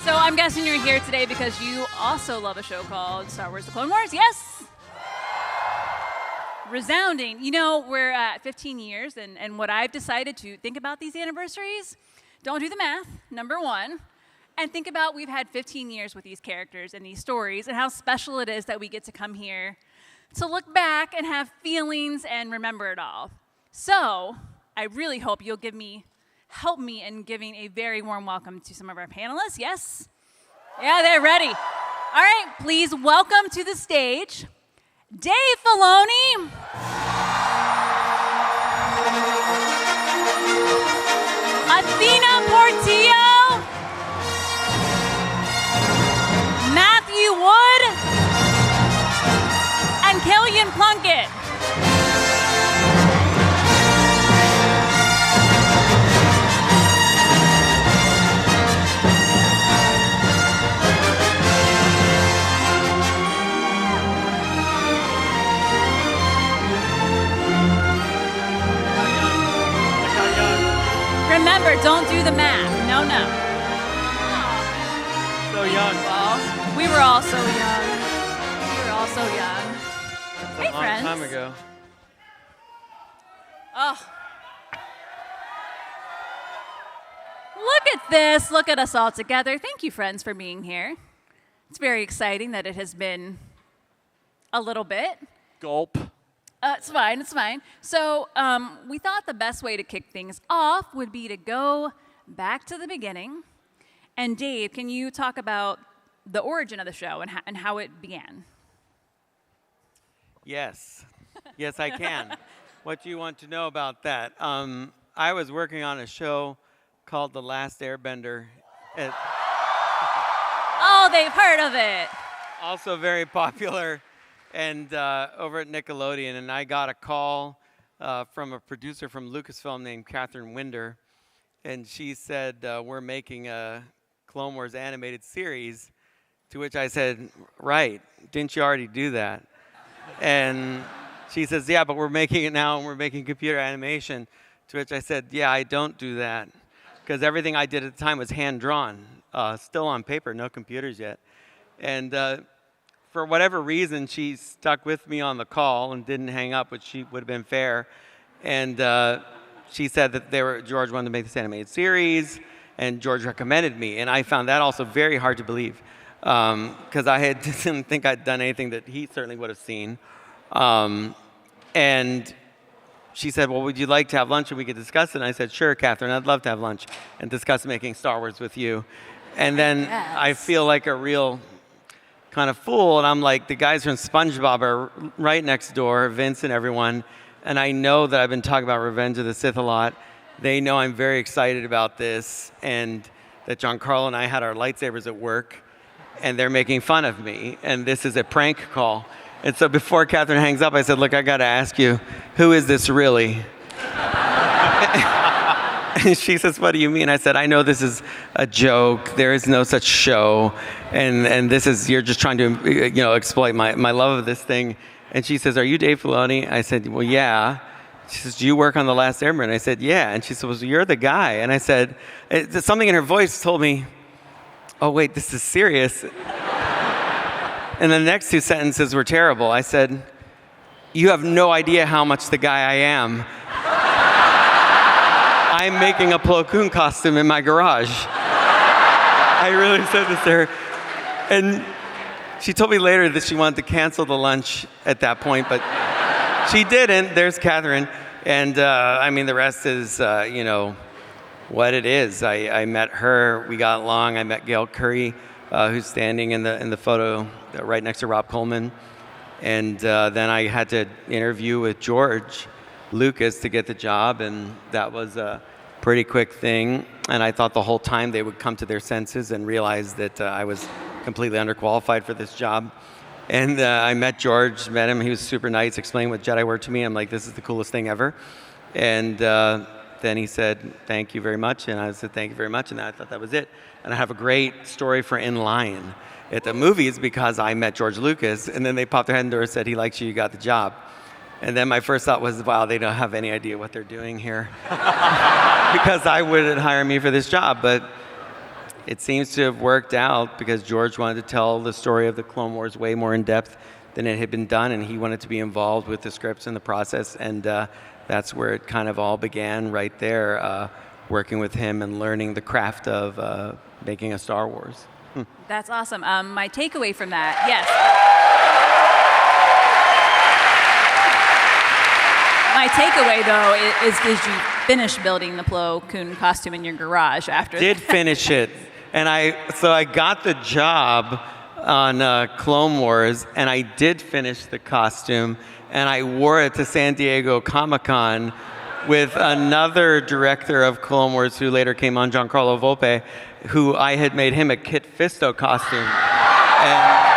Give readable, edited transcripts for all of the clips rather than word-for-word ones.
So I'm guessing you're here today because you also love a show called Star Wars: The Clone Wars, yes? Resounding. You know, we're at 15 years, and what I've decided to think about these anniversaries, don't do the math, number one, and think about we've had 15 years with these characters and these stories and how special it is that we get to come here to look back and have feelings and remember it all. So I really hope you'll help me in giving a very warm welcome to some of our panelists. Yes? Yeah, they're ready. All right, please welcome to the stage Dave Filoni, Athena Portillo, Matthew Wood, and Killian Plunkett. Remember, don't do the math. No. So young. Well, we were all so young. Hey, friends. A long time ago. Oh. Look at this. Look at us all together. Thank you, friends, for being here. It's very exciting that it has been a little bit. Gulp. It's fine. So we thought the best way to kick things off would be to go back to the beginning. And Dave, can you talk about the origin of the show and how it began? Yes. Yes, I can. What do you want to know about that? I was working on a show called The Last Airbender. Oh, they've heard of it. Also very popular. And over at Nickelodeon, and I got a call from a producer from Lucasfilm named Catherine Winder, and she said, we're making a Clone Wars animated series, to which I said, right, didn't you already do that? And she says, yeah, but we're making it now, and we're making computer animation, to which I said, yeah, I don't do that, because everything I did at the time was hand-drawn, still on paper, no computers yet. And for whatever reason, she stuck with me on the call and didn't hang up, which would have been fair. And she said that George wanted to make this animated series, and George recommended me. And I found that also very hard to believe, because I didn't think I'd done anything that he certainly would have seen. And she said, well, would you like to have lunch and we could discuss it? And I said, sure, Catherine, I'd love to have lunch and discuss making Star Wars with you. And then Yes. I feel like a real kind of fool, and I'm like, the guys from SpongeBob are right next door, Vince and everyone, and I know that I've been talking about Revenge of the Sith a lot. They know I'm very excited about this, and that Giancarlo and I had our lightsabers at work, and they're making fun of me, and this is a prank call. And so before Catherine hangs up, I said, look, I gotta ask you, who is this really? And she says, what do you mean? I said, I know this is a joke. There is no such show. And this is, you're just trying to, exploit my love of this thing. And she says, are you Dave Filoni? I said, well, yeah. She says, do you work on The Last Airbender? I said, yeah. And she said, well, you're the guy. And I said, something in her voice told me, oh, wait, this is serious. And the next two sentences were terrible. I said, you have no idea how much the guy I am. I'm making a Plo Koon costume in my garage. I really said this to her. And she told me later that she wanted to cancel the lunch at that point, but she didn't. There's Catherine. And the rest is, what it is. I met her. We got along. I met Gail Curry, who's standing in the photo right next to Rob Coleman. And then I had to interview with George Lucas to get the job, and that was a pretty quick thing. And I thought the whole time they would come to their senses and realize that I was completely underqualified for this job. And I met George, met him. He was super nice, explained what Jedi were to me. I'm like, this is the coolest thing ever. And then he said, thank you very much. And I said, thank you very much. And I thought that was it. And I have a great story for In Line at the movies because I met George Lucas. And then they popped their head in the door and said, he likes you, you got the job. And then my first thought was, wow, they don't have any idea what they're doing here. Because I wouldn't hire me for this job. But it seems to have worked out because George wanted to tell the story of the Clone Wars way more in depth than it had been done, and he wanted to be involved with the scripts and the process, and that's where it kind of all began right there, working with him and learning the craft of making a Star Wars. That's awesome. My takeaway from that, yes. My takeaway, though, is did you finish building the Plo Koon costume in your garage after? Did finish it, and I got the job on Clone Wars, and I did finish the costume, and I wore it to San Diego Comic-Con with another director of Clone Wars who later came on, Giancarlo Volpe, who I had made him a Kit Fisto costume. And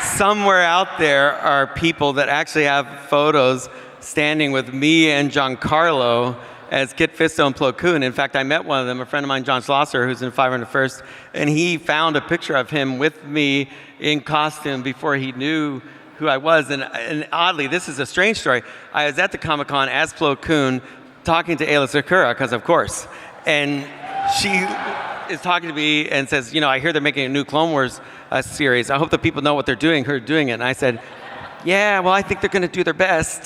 somewhere out there are people that actually have photos standing with me and Giancarlo as Kit Fisto and Plo Koon. In fact, I met one of them, a friend of mine, John Schlosser, who's in 501st, and he found a picture of him with me in costume before he knew who I was. And oddly, this is a strange story. I was at the Comic-Con as Plo Koon talking to Ayla Secura, because of course, and she is talking to me and says, I hear they're making a new Clone Wars series. I hope the people know what they're doing, who are doing it. And I said, yeah, well, I think they're going to do their best.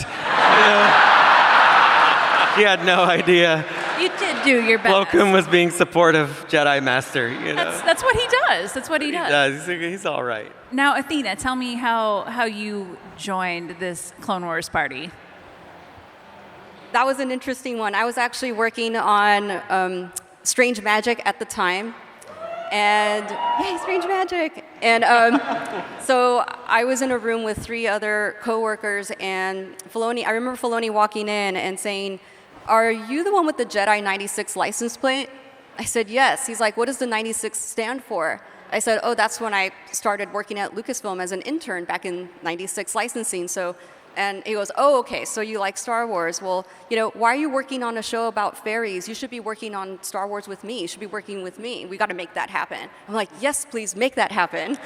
She had no idea. You did do your best. Plo Koon was being supportive Jedi Master, That's what he does. That's what he does. He's all right. Now, Athena, tell me how you joined this Clone Wars party. That was an interesting one. I was actually working on Strange Magic at the time. And, yay, Strange Magic! And so I was in a room with 3 other coworkers, and Filoni, I remember Filoni walking in and saying, "Are you the one with the Jedi 96 license plate?" I said, "Yes." He's like, "What does the 96 stand for?" I said, "Oh, that's when I started working at Lucasfilm as an intern back in 96 licensing." And he goes, "Oh, okay, so you like Star Wars. Well, why are you working on a show about fairies? You should be working on Star Wars with me. You should be working with me. We got to make that happen." I'm like, "Yes, please make that happen."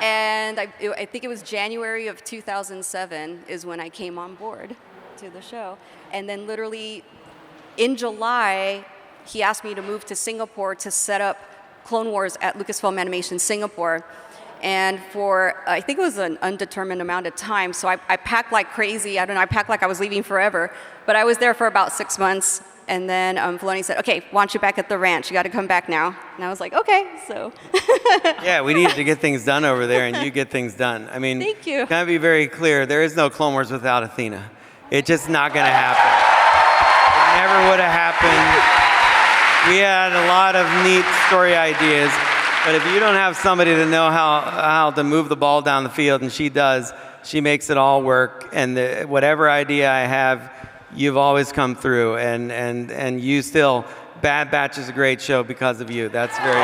And I think it was January of 2007 is when I came on board to the show. And then literally in July, he asked me to move to Singapore to set up Clone Wars at Lucasfilm Animation Singapore. And for, I think it was an undetermined amount of time, so I packed like crazy. I don't know, I packed like I was leaving forever. But I was there for about 6 months, and then Filoni said, "Okay, want you back at the ranch. You got to come back now." And I was like, "Okay," so. Yeah, we needed to get things done over there, and you get things done. I mean, thank you. Can I be very clear? There is no Clone Wars without Athena. It's just not going to happen. It never would have happened. We had a lot of neat story ideas. But if you don't have somebody to know how to move the ball down the field, and she does, she makes it all work. And whatever idea I have, you've always come through. And you still, Bad Batch is a great show because of you. That's very...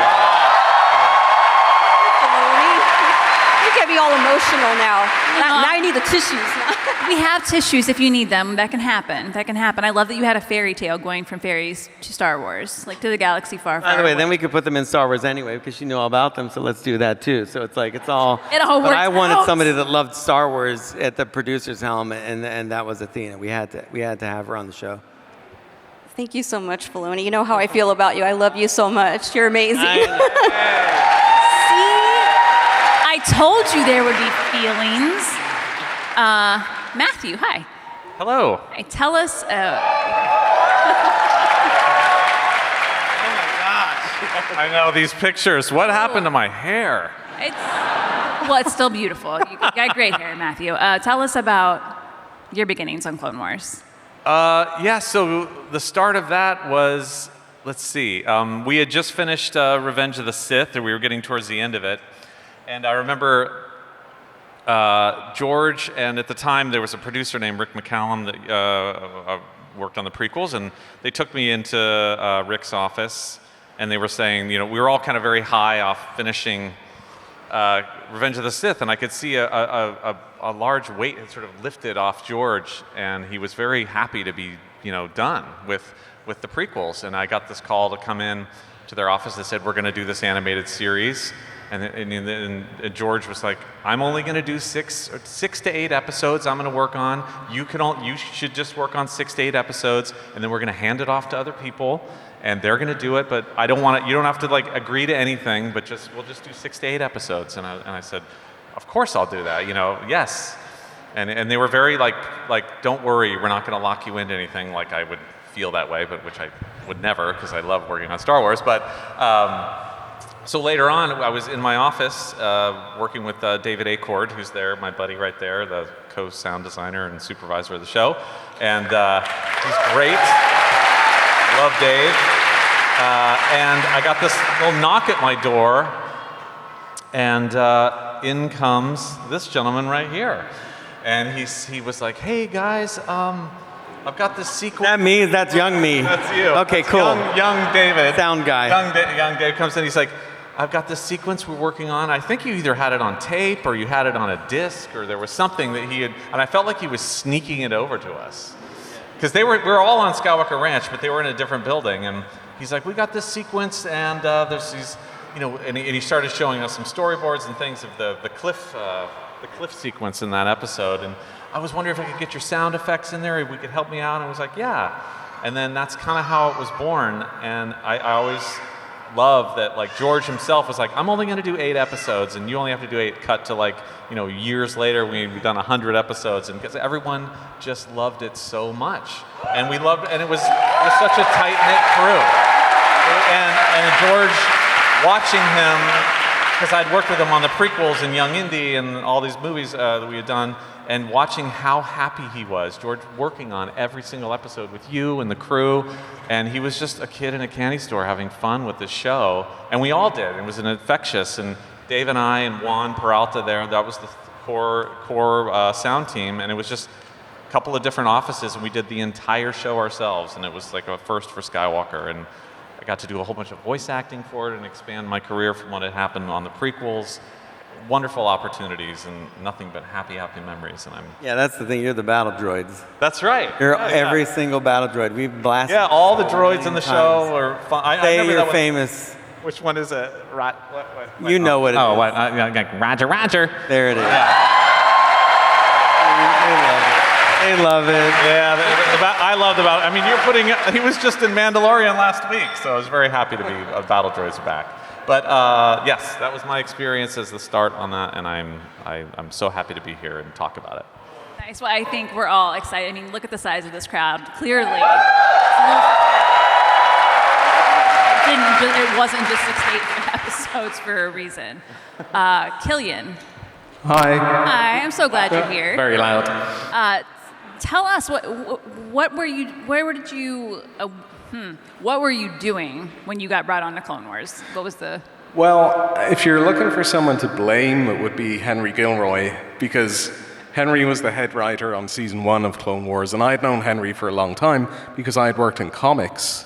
You get me all emotional now. Now I need the tissues. We have tissues if you need them. That can happen. That can happen. I love that you had a fairy tale going from fairies to Star Wars, like to the galaxy far, far By the way, away. then we could put them in Star Wars anyway because she knew all about them, so let's do that too. So it's like, it's all... It all But works I wanted out. somebody that loved Star Wars at the producer's helm, and that was Athena. We had to have her on the show. Thank you so much, Filoni. You know how I feel about you. I love you so much. You're amazing. I told you there would be feelings. Matthew, hi. Hello. Hi, tell us. Oh my gosh. I know these pictures. What happened to my hair? It's still beautiful. You got great hair, Matthew. Tell us about your beginnings on Clone Wars. Yeah, so the start of that was, let's see, we had just finished Revenge of the Sith, or we were getting towards the end of it. And I remember George, and at the time there was a producer named Rick McCallum that worked on the prequels, and they took me into Rick's office, and they were saying, we were all kind of very high off finishing Revenge of the Sith, and I could see a large weight had sort of lifted off George, and he was very happy to be, done with the prequels. And I got this call to come in to their office that said, "We're going to do this animated series." And George was like, I'm only going to do 6 to 8 episodes I'm going to work on. You should just work on 6 to 8 episodes, and then we're going to hand it off to other people, and they're going to do it. But I don't want it. You don't have to like agree to anything, but we'll just do 6 to 8 episodes. And I said, of course I'll do that. Yes. And they were very like, don't worry, we're not going to lock you into anything. Like I would feel that way, but which I would never, because I love working on Star Wars. But so later on, I was in my office working with David Acord, who's there, my buddy right there, the co-sound designer and supervisor of the show. And he's great. Love Dave. And I got this little knock at my door, and in comes this gentleman right here. And he was like, hey guys, I've got this sequence. That me? That's young me. That's you. Okay, That's cool. Young David. Sound guy. Young Dave comes in, he's like, I've got this sequence we're working on. I think you either had it on tape or you had it on a disc, or there was something that he had, and I felt like he was sneaking it over to us. Because we were all on Skywalker Ranch, but they were in a different building, and he's like, we got this sequence, and there's these, and he started showing us some storyboards and things of the cliff sequence in that episode, and I was wondering if I could get your sound effects in there, if we could help me out, and I was like, yeah. And then that's kind of how it was born, and I always love that, like, George himself was like, I'm only going to do 8 episodes, and you only have to do 8, cut to, like, years later, we've done 100 episodes, and because everyone just loved it so much. And we loved, and it was such a tight-knit crew. And George, watching him, because I'd worked with him on the prequels and Young Indy and all these movies that we had done, and watching how happy he was, George working on every single episode with you and the crew, and he was just a kid in a candy store having fun with this show, and we all did. It was infectious, and Dave and I and Juan Peralta there, that was the core sound team, and it was just a couple of different offices, and we did the entire show ourselves, and it was like a first for Skywalker, and I got to do a whole bunch of voice acting for it and expand my career from what had happened on the prequels. Wonderful opportunities and nothing but happy memories. And Yeah, that's the thing. You're the battle droids. That's right. You're every single battle droid. We blasted. Yeah, all the droids in the show are fun. Say you're famous. Which one is it? What? You know what it is. Oh, what? Roger, Roger. There it is. Yeah. They love it. Yeah, I love the battle. I mean, he was just in Mandalorian last week, so I was very happy to be Battle Droids back. But yes, that was my experience as the start on that, and I'm so happy to be here and talk about it. Nice. Well, I think we're all excited. I mean, look at the size of this crowd. Clearly, it wasn't just 6 to 8 episodes for a reason. Killian. Hi. Hi. I'm so glad you're here. Very loud. Tell us what were you doing when you got brought on to Clone Wars? What was the... Well, if you're looking for someone to blame, it would be Henry Gilroy, because Henry was the head writer on season 1 of Clone Wars, and I'd known Henry for a long time because I had worked in comics.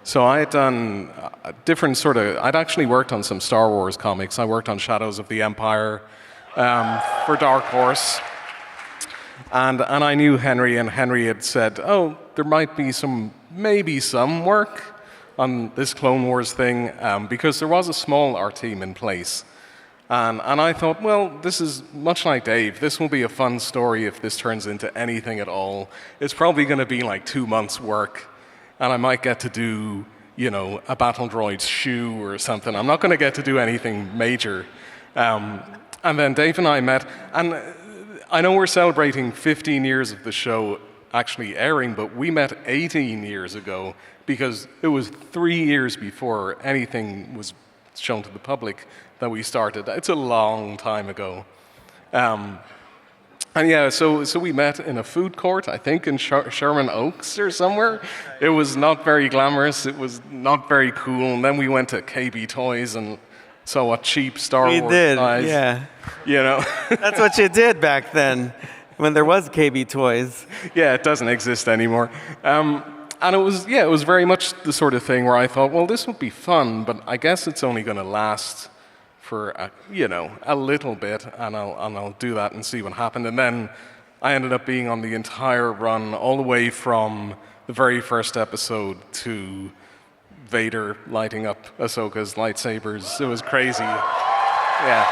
So I had done a different I'd actually worked on some Star Wars comics. I worked on Shadows of the Empire for Dark Horse. And I knew Henry, and Henry had said, oh, there might be maybe some work on this Clone Wars thing, because there was a small art team in place. And I thought, well, this is much like Dave. This will be a fun story if this turns into anything at all. It's probably going to be like 2 months' work, and I might get to do, a battle droid's shoe or something. I'm not going to get to do anything major. And then Dave and I met, and I know we're celebrating 15 years of the show actually airing, but we met 18 years ago because it was 3 years before anything was shown to the public that we started. It's a long time ago. And yeah, so we met in a food court, I think in Sherman Oaks or somewhere. It was not very glamorous. It was not very cool. And then we went to KB Toys and saw a cheap Star Wars. We did, guys, yeah. That's what you did back then, when there was KB Toys. Yeah, it doesn't exist anymore. And it was very much the sort of thing where I thought, well, this would be fun, but I guess it's only going to last for a little bit, and I'll do that and see what happened. And then I ended up being on the entire run, all the way from the very first episode to Vader lighting up Ahsoka's lightsabers. It was crazy. Yeah.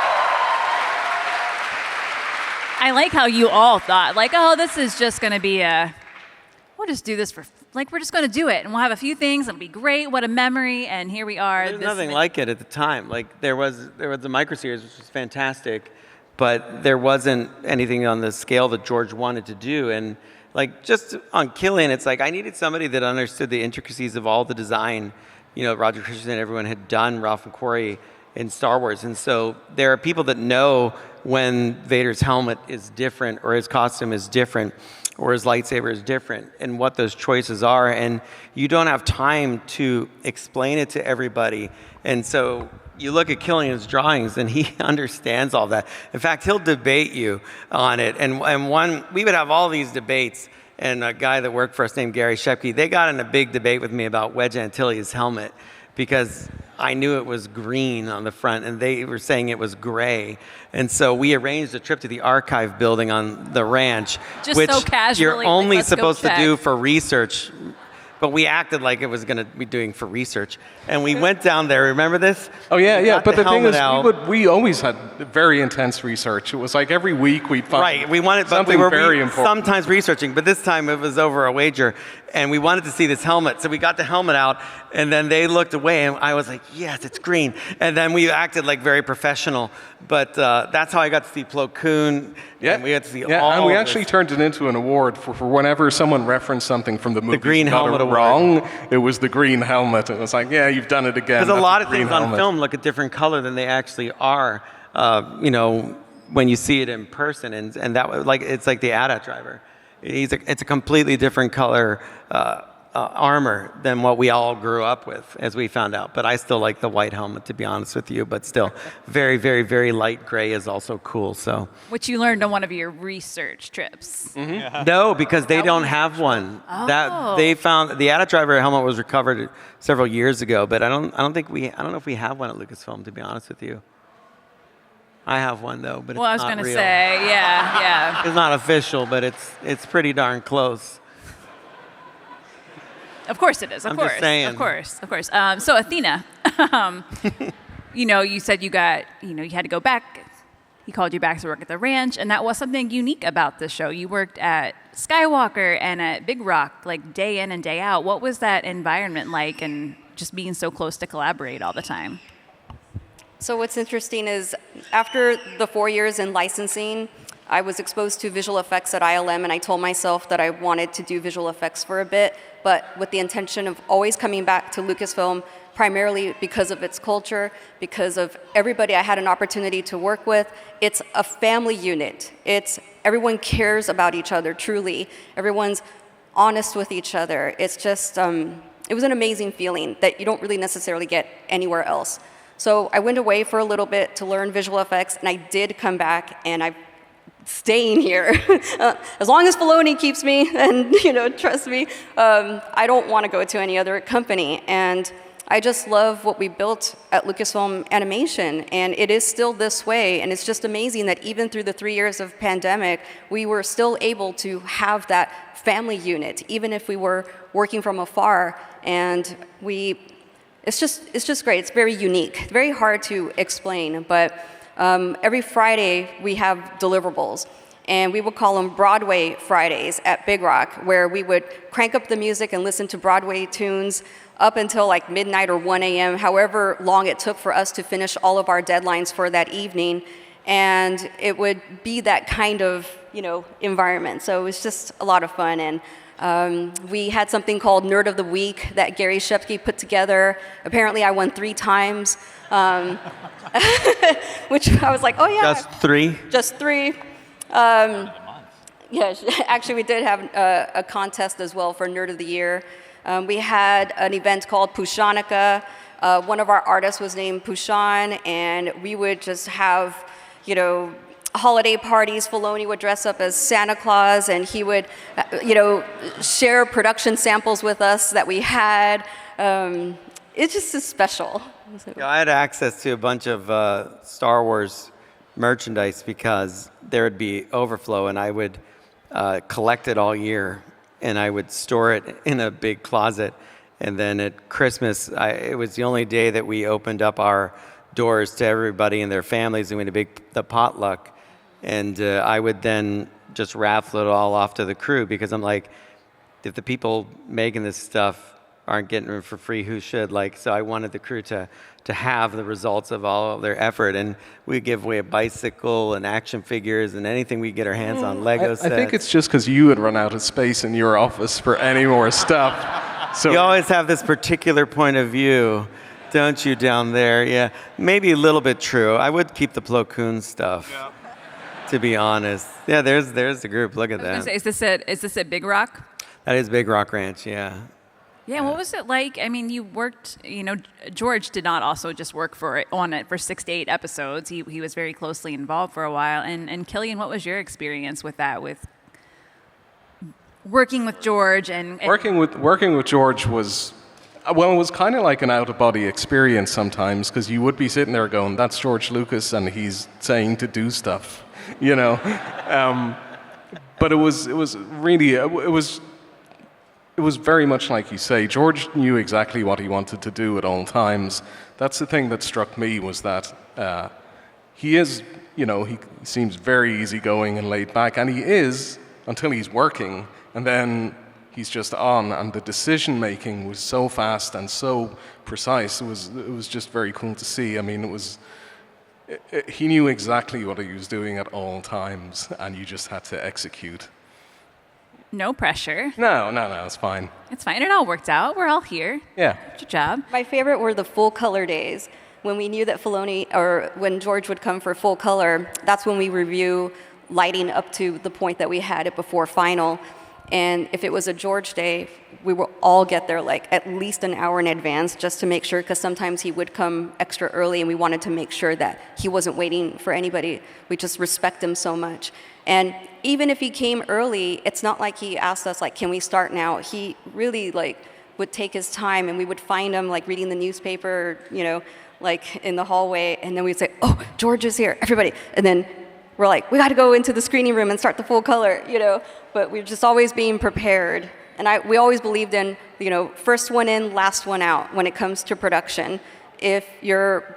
I like how you all thought, like, oh, this is just going to be we'll just do this we're just going to do it. And we'll have a few things. It'll be great. What a memory. And here we are. There's nothing like it at the time. Like, there was the micro-series, which was fantastic, but there wasn't anything on the scale that George wanted to do. And, like, just on Killian, it's like I needed somebody that understood the intricacies of all the design. You know, Roger Christensen and everyone had done Ralph McQuarrie in Star Wars. And so there are people that know when Vader's helmet is different or his costume is different or his lightsaber is different and what those choices are. And you don't have time to explain it to everybody. And so you look at Killian's drawings and he understands all that. In fact, he'll debate you on it. And we would have all these debates. And a guy that worked for us named Gary Shepke, they got in a big debate with me about Wedge Antilles' helmet because I knew it was green on the front and they were saying it was gray. And so we arranged a trip to the archive building on the ranch, Just which so casually, you're only let's go supposed to check. do for research. But we acted like it was going to be doing for research. And we went down there, remember this? Oh, yeah, We yeah. got But the thing helmet is, out. we always had very intense research. It was like every week we'd find Right, we wanted, but something we were very important. sometimes researching, but this time it was over a wager, and we wanted to see this helmet, so we got the helmet out, and then they looked away, and I was like, yes, it's green, and then we acted like very professional, but that's how I got to see Plo Koon, and we got to see all and we of actually this. turned it into an award for whenever someone referenced something from the movie. Green Helmet Award. wrong, it was the green helmet, and it was like, yeah, you've done it again. Because a That's lot the of green things on helmet. film look a different color than they actually are, you know, when you see it in person, and that like it's like the AT-AT driver. It's a completely different color armor than what we all grew up with, as we found out. But I still like the white helmet, to be honest with you. But still, very, very, very light gray is also cool. So Which you learned on one of your research trips. no, because they don't have one. That they found the AT-AT driver helmet was recovered several years ago, but I don't know if we have one at Lucasfilm, to be honest with you. I have one though, but Well, I it's was not going to real. say, yeah. It's not official, but it's pretty darn close. Of course it is. Of I'm course. just saying. Of course. So Athena, you know, you said you had to go back. He called you back to work at the ranch, and that was something unique about the show. You worked at Skywalker and at Big Rock, like day in and day out. What was that environment like, and just being so close to collaborate all the time? So what's interesting is after the 4 years in licensing, I was exposed to visual effects at ILM, and I told myself that I wanted to do visual effects for a bit, but with the intention of always coming back to Lucasfilm, primarily because of its culture, because of everybody I had an opportunity to work with. It's a family unit. Everyone cares about each other, truly. Everyone's honest with each other. It's just, it was an amazing feeling that you don't really necessarily get anywhere else. So I went away for a little bit to learn visual effects, and I did come back, and I'm staying here. As long as Filoni keeps me, and trust me, I don't want to go to any other company. And I just love what we built at Lucasfilm Animation, and it is still this way. And it's just amazing that even through the 3 years of pandemic, we were still able to have that family unit, even if we were working from afar. And it's just great. It's very unique, very hard to explain, but every Friday we have deliverables, and we would call them Broadway Fridays at Big Rock, where we would crank up the music and listen to Broadway tunes up until like midnight or 1 a.m., however long it took for us to finish all of our deadlines for that evening. And it would be that kind of environment. So it was just a lot of fun. And we had something called Nerd of the Week that Gary Shepke put together. Apparently I won 3 times, which I was like, oh yeah. Just 3? Just 3. Yeah, actually we did have a contest as well for Nerd of the Year. We had an event called Pushanika. One of our artists was named Pushan, and we would just have, holiday parties. Filoni would dress up as Santa Claus, and he would, share production samples with us that we had. It just is special. Yeah, I had access to a bunch of Star Wars merchandise because there would be overflow, and I would collect it all year, and I would store it in a big closet. And then at Christmas, it was the only day that we opened up our outdoors to everybody and their families, and we had the potluck. And I would then just raffle it all off to the crew, because I'm like, if the people making this stuff aren't getting it for free, who should? Like, so I wanted the crew to have the results of all of their effort, and we give away a bicycle and action figures and anything we get our hands on, Lego sets. I think it's just because you had run out of space in your office for any more stuff. So you always have this particular point of view, don't you, down there? Yeah, maybe a little bit true. I would keep the Plo Koon stuff, to be honest. Yeah, there's the group. Look at that. Say, is this at Big Rock? That is Big Rock Ranch, yeah. Yeah, what was it like? I mean, you worked, George did not also just work on it for 6 to 8 episodes. He was very closely involved for a while. And Killian, what was your experience with that, with working with George and working with George was, well, it was kind of like an out-of-body experience sometimes, because you would be sitting there going, that's George Lucas and he's saying to do stuff, But it was really, it was very much like you say. George knew exactly what he wanted to do at all times. That's the thing that struck me, was that he is, he seems very easygoing and laid back, and he is until he's working, and then he's just on, and the decision making was so fast and so precise. It was just very cool to see. I mean, he knew exactly what he was doing at all times, and you just had to execute. no pressure? No, it's fine. It's fine. It all worked out. We're all here. Yeah. Good job. My favorite were the full color days. When we knew that Filoni, or when George would come for full color, that's when we review lighting up to the point that we had it before final. And if it was a George day, we would all get there like at least an hour in advance, just to make sure, because sometimes he would come extra early and we wanted to make sure that he wasn't waiting for anybody. We just respect him so much. And even if he came early, it's not like he asked us, like, can we start now? He really would take his time, and we would find him reading the newspaper, in the hallway, and then we'd say, oh, George is here, everybody. And then we're like, we got to go into the screening room and start the full color, But we're just always being prepared. And we always believed in, first one in, last one out when it comes to production. If your,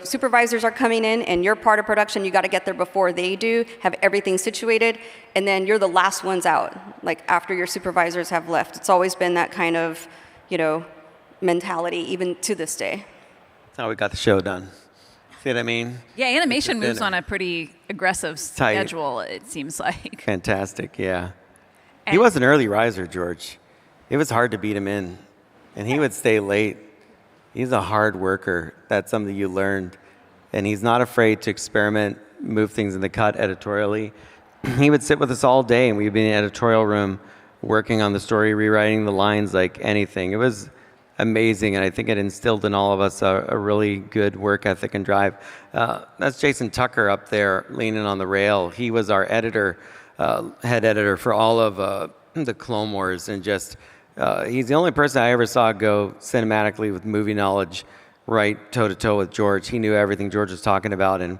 supervisors are coming in and you're part of production, you got to get there before they do, have everything situated, and then you're the last ones out, after your supervisors have left. It's always been that kind of, mentality, even to this day. That's how we got the show done. See what I mean? Yeah, animation moves on a pretty aggressive schedule, it seems like. Fantastic, yeah. He was an early riser, George. It was hard to beat him in, and he would stay late. He's a hard worker. That's something you learned. And he's not afraid to experiment, move things in the cut editorially. He would sit with us all day, and we'd be in the editorial room working on the story, rewriting the lines like anything. It was amazing, and I think it instilled in all of us a really good work ethic and drive. That's Jason Tucker up there leaning on the rail. He was our editor, head editor for all of the Clone Wars, and just he's the only person I ever saw go cinematically with movie knowledge right toe-to-toe with George. He knew everything George was talking about, and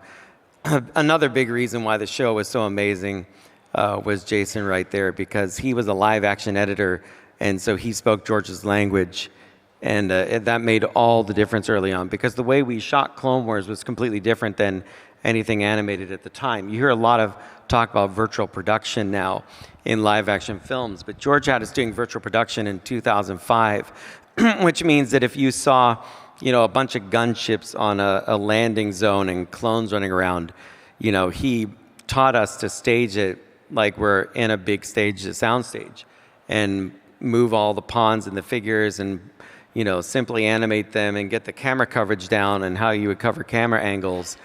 another big reason why the show was so amazing was Jason right there, because he was a live-action editor, and so he spoke George's language. And that made all the difference early on, because the way we shot Clone Wars was completely different than anything animated at the time. You hear a lot of talk about virtual production now in live-action films, but George had us doing virtual production in 2005, which means that if you saw, a bunch of gunships on a landing zone and clones running around, he taught us to stage it like we're in a big stage, a sound stage, and move all the pawns and the figures and simply animate them and get the camera coverage down and how you would cover camera angles.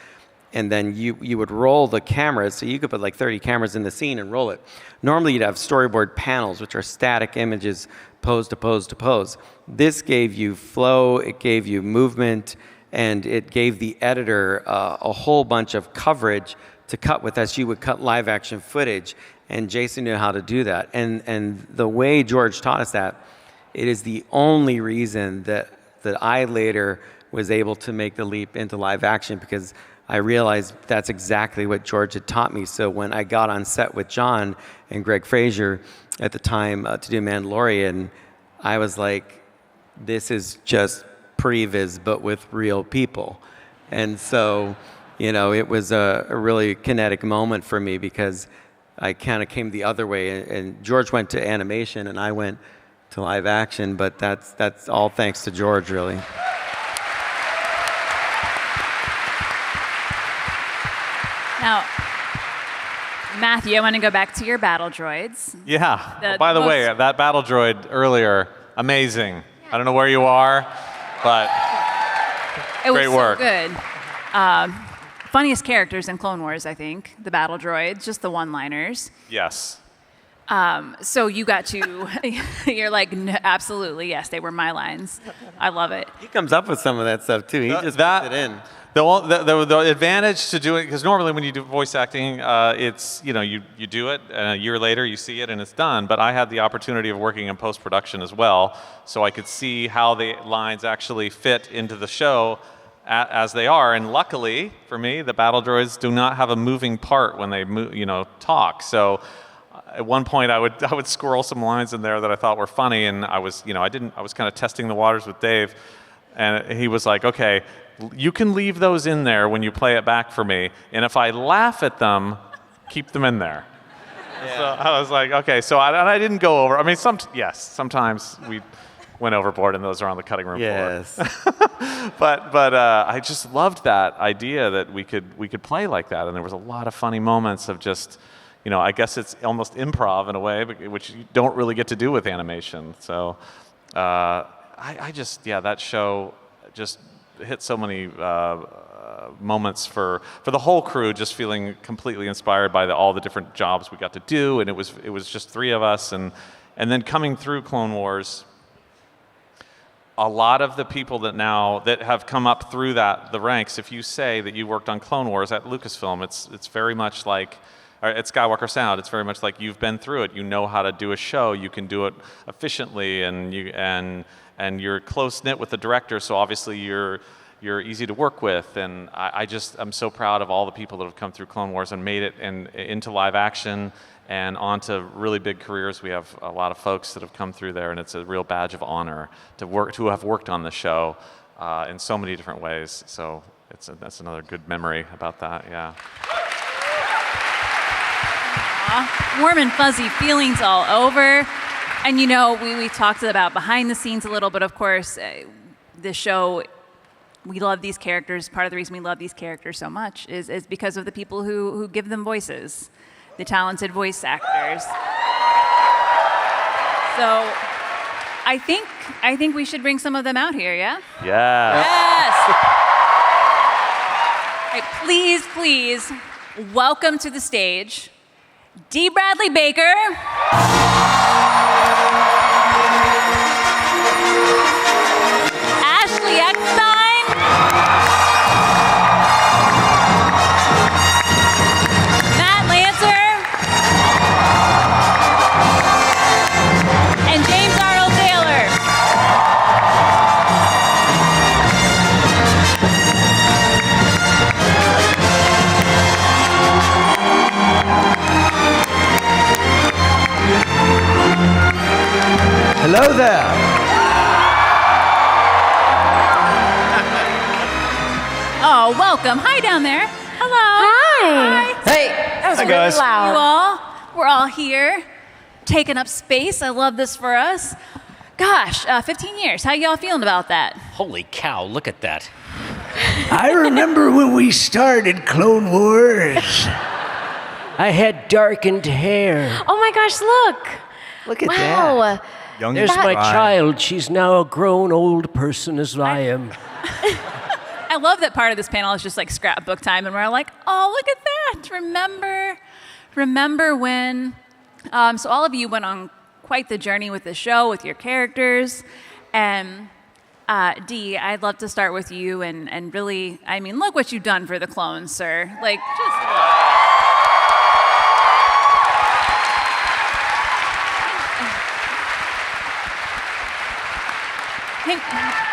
And then you would roll the cameras, so you could put 30 cameras in the scene and roll it. Normally you'd have storyboard panels, which are static images, pose to pose to pose. This gave you flow, it gave you movement, and it gave the editor a whole bunch of coverage to cut with as you would cut live action footage. And Jason knew how to do that. And the way George taught us that, it is the only reason that I later was able to make the leap into live action, because I realized that's exactly what George had taught me. So when I got on set with John and Greg Fraser at the time to do Mandalorian, I was like, this is just previs, but with real people. And so, you know, it was a really kinetic moment for me because I kind of came the other way. And George went to animation and I went to live action, but that's all thanks to George, really. Now, Matthew, I want to go back to your battle droids. Yeah. By the way, that battle droid earlier, amazing. I don't know where you are, but great work. It was so good. Funniest characters in Clone Wars, I think, the battle droids, just the one-liners. Yes. So you got to, you're like, no, absolutely, yes, they were my lines. I love it. He comes up with some of that stuff too. He just puts it in. The advantage to doing, because normally when you do voice acting, it's, you know, you do it, and a year later you see it and it's done. But I had the opportunity of working in post-production as well, so I could see how the lines actually fit into the show as they are. And luckily for me, the battle droids do not have a moving part when they talk. So at one point I would squirrel some lines in there that I thought were funny, and I was kind of testing the waters with Dave, and he was like, okay, you can leave those in there when you play it back for me, and if I laugh at them, keep them in there. Yeah. So I was like, okay, so I didn't go over. I mean, sometimes we went overboard, and those are on the cutting room floor. But I just loved that idea that we could play like that, and there was a lot of funny moments of just, you know, I guess it's almost improv in a way, which you don't really get to do with animation. So that show just hit so many moments for the whole crew, just feeling completely inspired by all the different jobs we got to do, and it was just three of us, and then coming through Clone Wars, a lot of the people that have come up through the ranks, if you say that you worked on Clone Wars at Lucasfilm, it's very much like, at Skywalker Sound, it's very much like you've been through it. You know how to do a show. You can do it efficiently, and you're close knit with the director. So obviously you're easy to work with. And I'm so proud of all the people that have come through Clone Wars and made it into live action and onto really big careers. We have a lot of folks that have come through there, and it's a real badge of honor to have worked on the show in so many different ways. So that's another good memory about that. Yeah. Warm and fuzzy feelings all over. And you know, we talked about behind the scenes a little, but of course, the show, we love these characters. Part of the reason we love these characters so much is because of the people who give them voices, the talented voice actors. So I think we should bring some of them out here, yeah? Yeah. Yes. Right, please, welcome to the stage, D. Bradley Baker. Ashley Eckstein. Matt Lanter. And James Arnold Taylor. Hello there. Oh, welcome. Hi down there. Hello. Hi. Hey. That was Hi, really guys. loud. We're all here, taking up space. I love this for us. Gosh, 15 years. How y'all feeling about that? Holy cow, look at that. I remember when we started Clone Wars. I had darkened hair. Oh my gosh, look. Look at Wow. that. There's my child. She's now a grown old person as I am. I love that part of this panel is just like scrapbook time, and we're like, oh, look at that. Remember when, so all of you went on quite the journey with the show, with your characters, and Dee, I'd love to start with you, and really, I mean, look what you've done for the clones, sir. Like, just...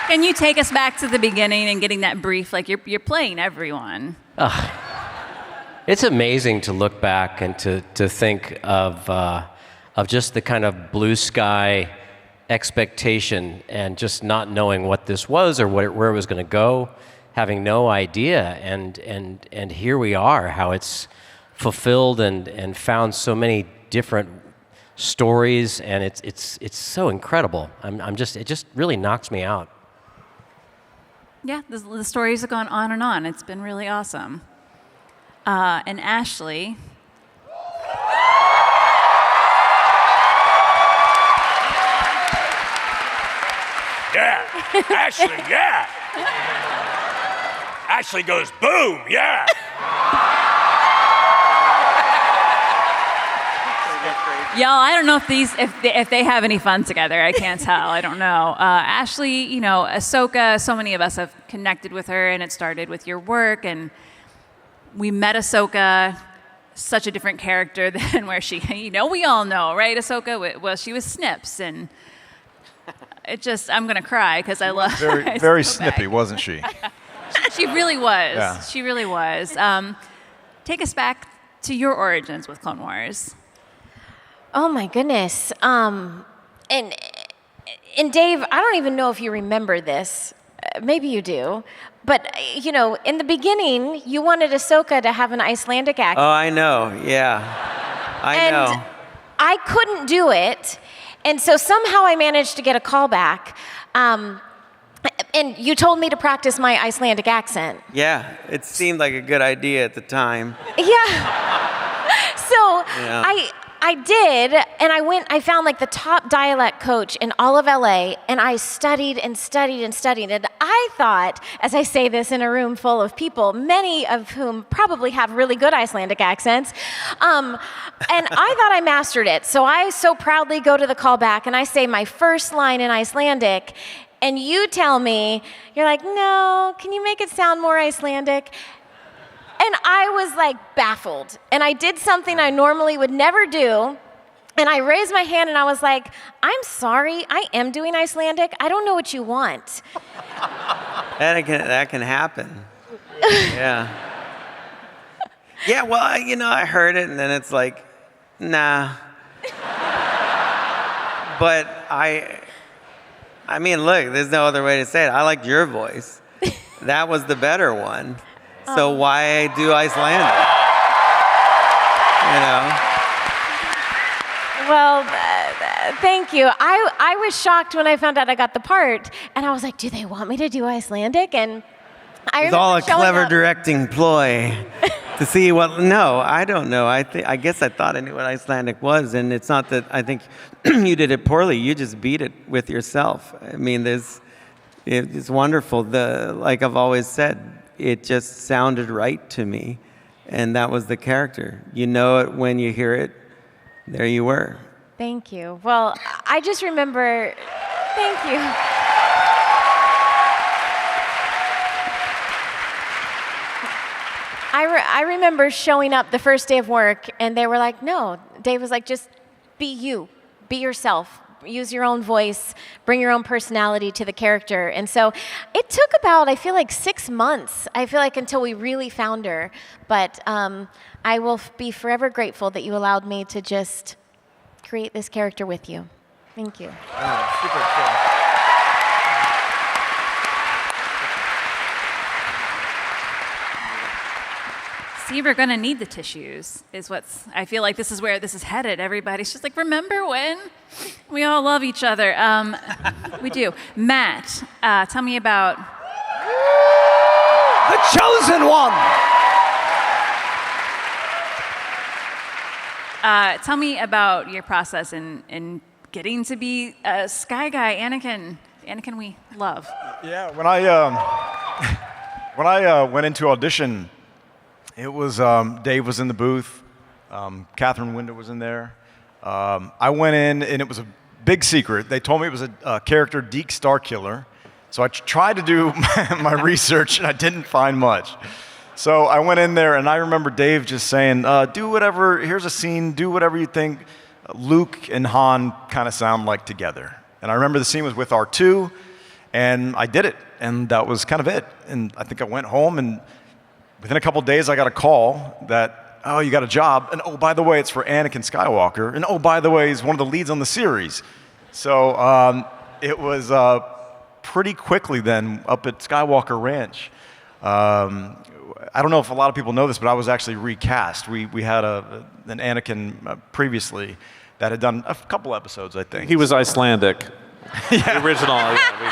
Can you take us back to the beginning and getting that brief? Like you're playing everyone. It's amazing to look back and to think of just the kind of blue sky expectation and just not knowing what this was or where it was going to go. having no idea, and here we are, how it's fulfilled and found so many different stories, and it's so incredible. It just really knocks me out. Yeah, the stories have gone on and on. It's been really awesome. And Ashley. Yeah, Ashley, yeah. Ashley goes, boom, yeah. Y'all, I don't know if they have any fun together. I can't tell. I don't know. Ashley, you know, Ahsoka. So many of us have connected with her, and it started with your work. And we met Ahsoka, such a different character than where she, you know, we all know, right? Ahsoka, well, she was Snips, and it just, I'm gonna cry because I love her. Very snippy, wasn't she? She really was. Yeah. She really was. Take us back to your origins with Clone Wars. Oh my goodness. And Dave, I don't even know if you remember this. Maybe you do. But, you know, in the beginning, you wanted Ahsoka to have an Icelandic accent. Oh, I know. Yeah. I know. And I couldn't do it. And so somehow I managed to get a call back. And you told me to practice my Icelandic accent. Yeah, it seemed like a good idea at the time. Yeah. So Yeah. I did, and I found like the top dialect coach in all of LA, and I studied and studied and studied. And I thought, as I say this in a room full of people, many of whom probably have really good Icelandic accents, and I thought I mastered it. So I so proudly go to the callback, and I say my first line in Icelandic, and you tell me, you're like, no, can you make it sound more Icelandic? And I was like baffled. And I did something I normally would never do. And I raised my hand and I was like, I'm sorry, I am doing Icelandic. I don't know what you want. That can happen. Yeah. Yeah, well, I heard it and then it's like, nah. But I mean, look, there's no other way to say it. I liked your voice. That was the better one. So why do Icelandic? Well, thank you. I was shocked when I found out I got the part, and I was like, do they want me to do Icelandic? And It's all a clever directing ploy to see what. No, I don't know. I guess I thought I knew what Icelandic was, and it's not that I think you did it poorly. You just beat it with yourself. I mean, it's wonderful. Like I've always said, it just sounded right to me, and that was the character. You know it when you hear it. There you were. Thank you. Well, I just remember. Thank you. I remember showing up the first day of work, and they were like, no. Dave was like, just be you. Be yourself. Use your own voice. Bring your own personality to the character. And so it took about, I feel like, 6 months, until we really found her. But I will be forever grateful that you allowed me to just create this character with you. Thank you. Oh, super cool. See, we're gonna need the tissues, I feel like this is where this is headed. Everybody's just like, remember when? We all love each other. We do. Matt, tell me about... The chosen one! Tell me about your process in getting to be a Sky Guy, Anakin we love. Yeah, when I went into audition, it was Dave was in the booth, Catherine Winder was in there. I went in and it was a big secret. They told me it was a character, Deke Starkiller. So I tried to do my research and I didn't find much. So I went in there and I remember Dave just saying, do whatever, here's a scene, do whatever you think Luke and Han kind of sound like together. And I remember the scene was with R2 and I did it. And that was kind of it. And I think I went home and within a couple of days, I got a call that, oh, you got a job, and oh, by the way, it's for Anakin Skywalker, and oh, by the way, he's one of the leads on the series. So it was pretty quickly then up at Skywalker Ranch. I don't know if a lot of people know this, but I was actually recast. We had an Anakin previously that had done a couple episodes, I think. He was Icelandic. The original.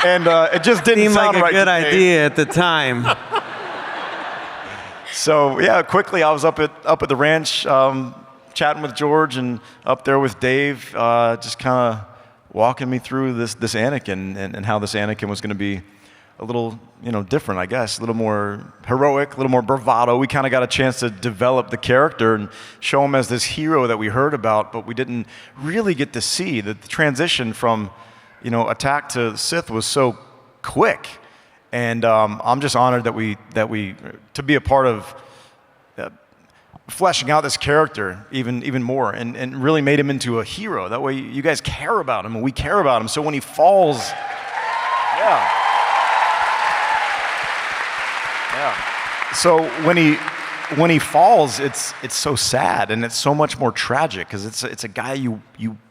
And it just didn't Seemed sound like a right good to me. idea at the time. So yeah, quickly I was up at the ranch chatting with George and up there with Dave, just kind of walking me through this Anakin and how this Anakin was going to be a little, different, I guess, a little more heroic, a little more bravado. We kind of got a chance to develop the character and show him as this hero that we heard about, but we didn't really get to see that the transition from, Attack to Sith was so quick. And I'm just honored that we to be a part of fleshing out this character even more and really made him into a hero. That way you guys care about him and we care about him. So when he falls, yeah. So when he falls, it's so sad and it's so much more tragic because it's a guy you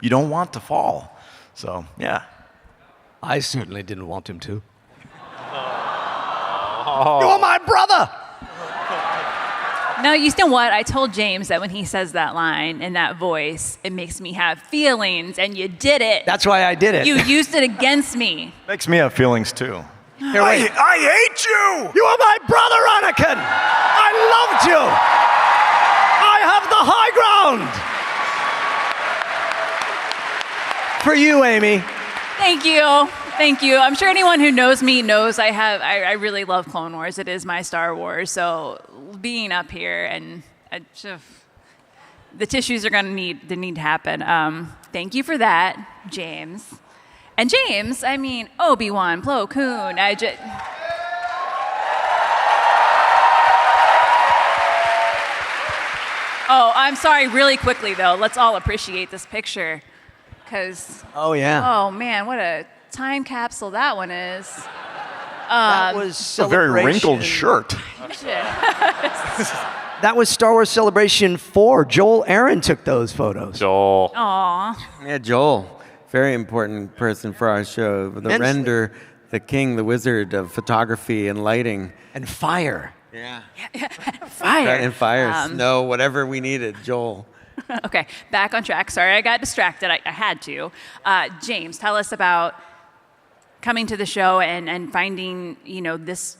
don't want to fall. So yeah. I certainly didn't want him to. You're my brother! No, you know what? I told James that when he says that line in that voice, it makes me have feelings, and you did it. That's why I did it. You used it against me. Makes me have feelings too. Here, wait. I hate you! You are my brother, Anakin! I loved you! I have the high ground! For you, Amy. Thank you. Thank you. I'm sure anyone who knows me knows I really love Clone Wars. It is my Star Wars. So being up here and the tissues are going to need to happen. Thank you for that, James. And James, I mean, Obi-Wan, Plo Koon, Oh, I'm sorry, really quickly though. Let's all appreciate this picture. Because, oh man, what a time capsule that one is. That was a very wrinkled shirt. That was Star Wars Celebration 4. Joel Aaron took those photos. Joel. Aw. Yeah, Joel, very important person for our show. The Immensely. render, the king, the wizard of photography and lighting. And fire. Yeah. Fire. And fire, snow, whatever we needed, Joel. Okay, back on track. Sorry, I got distracted. I had to. James, tell us about coming to the show and finding, this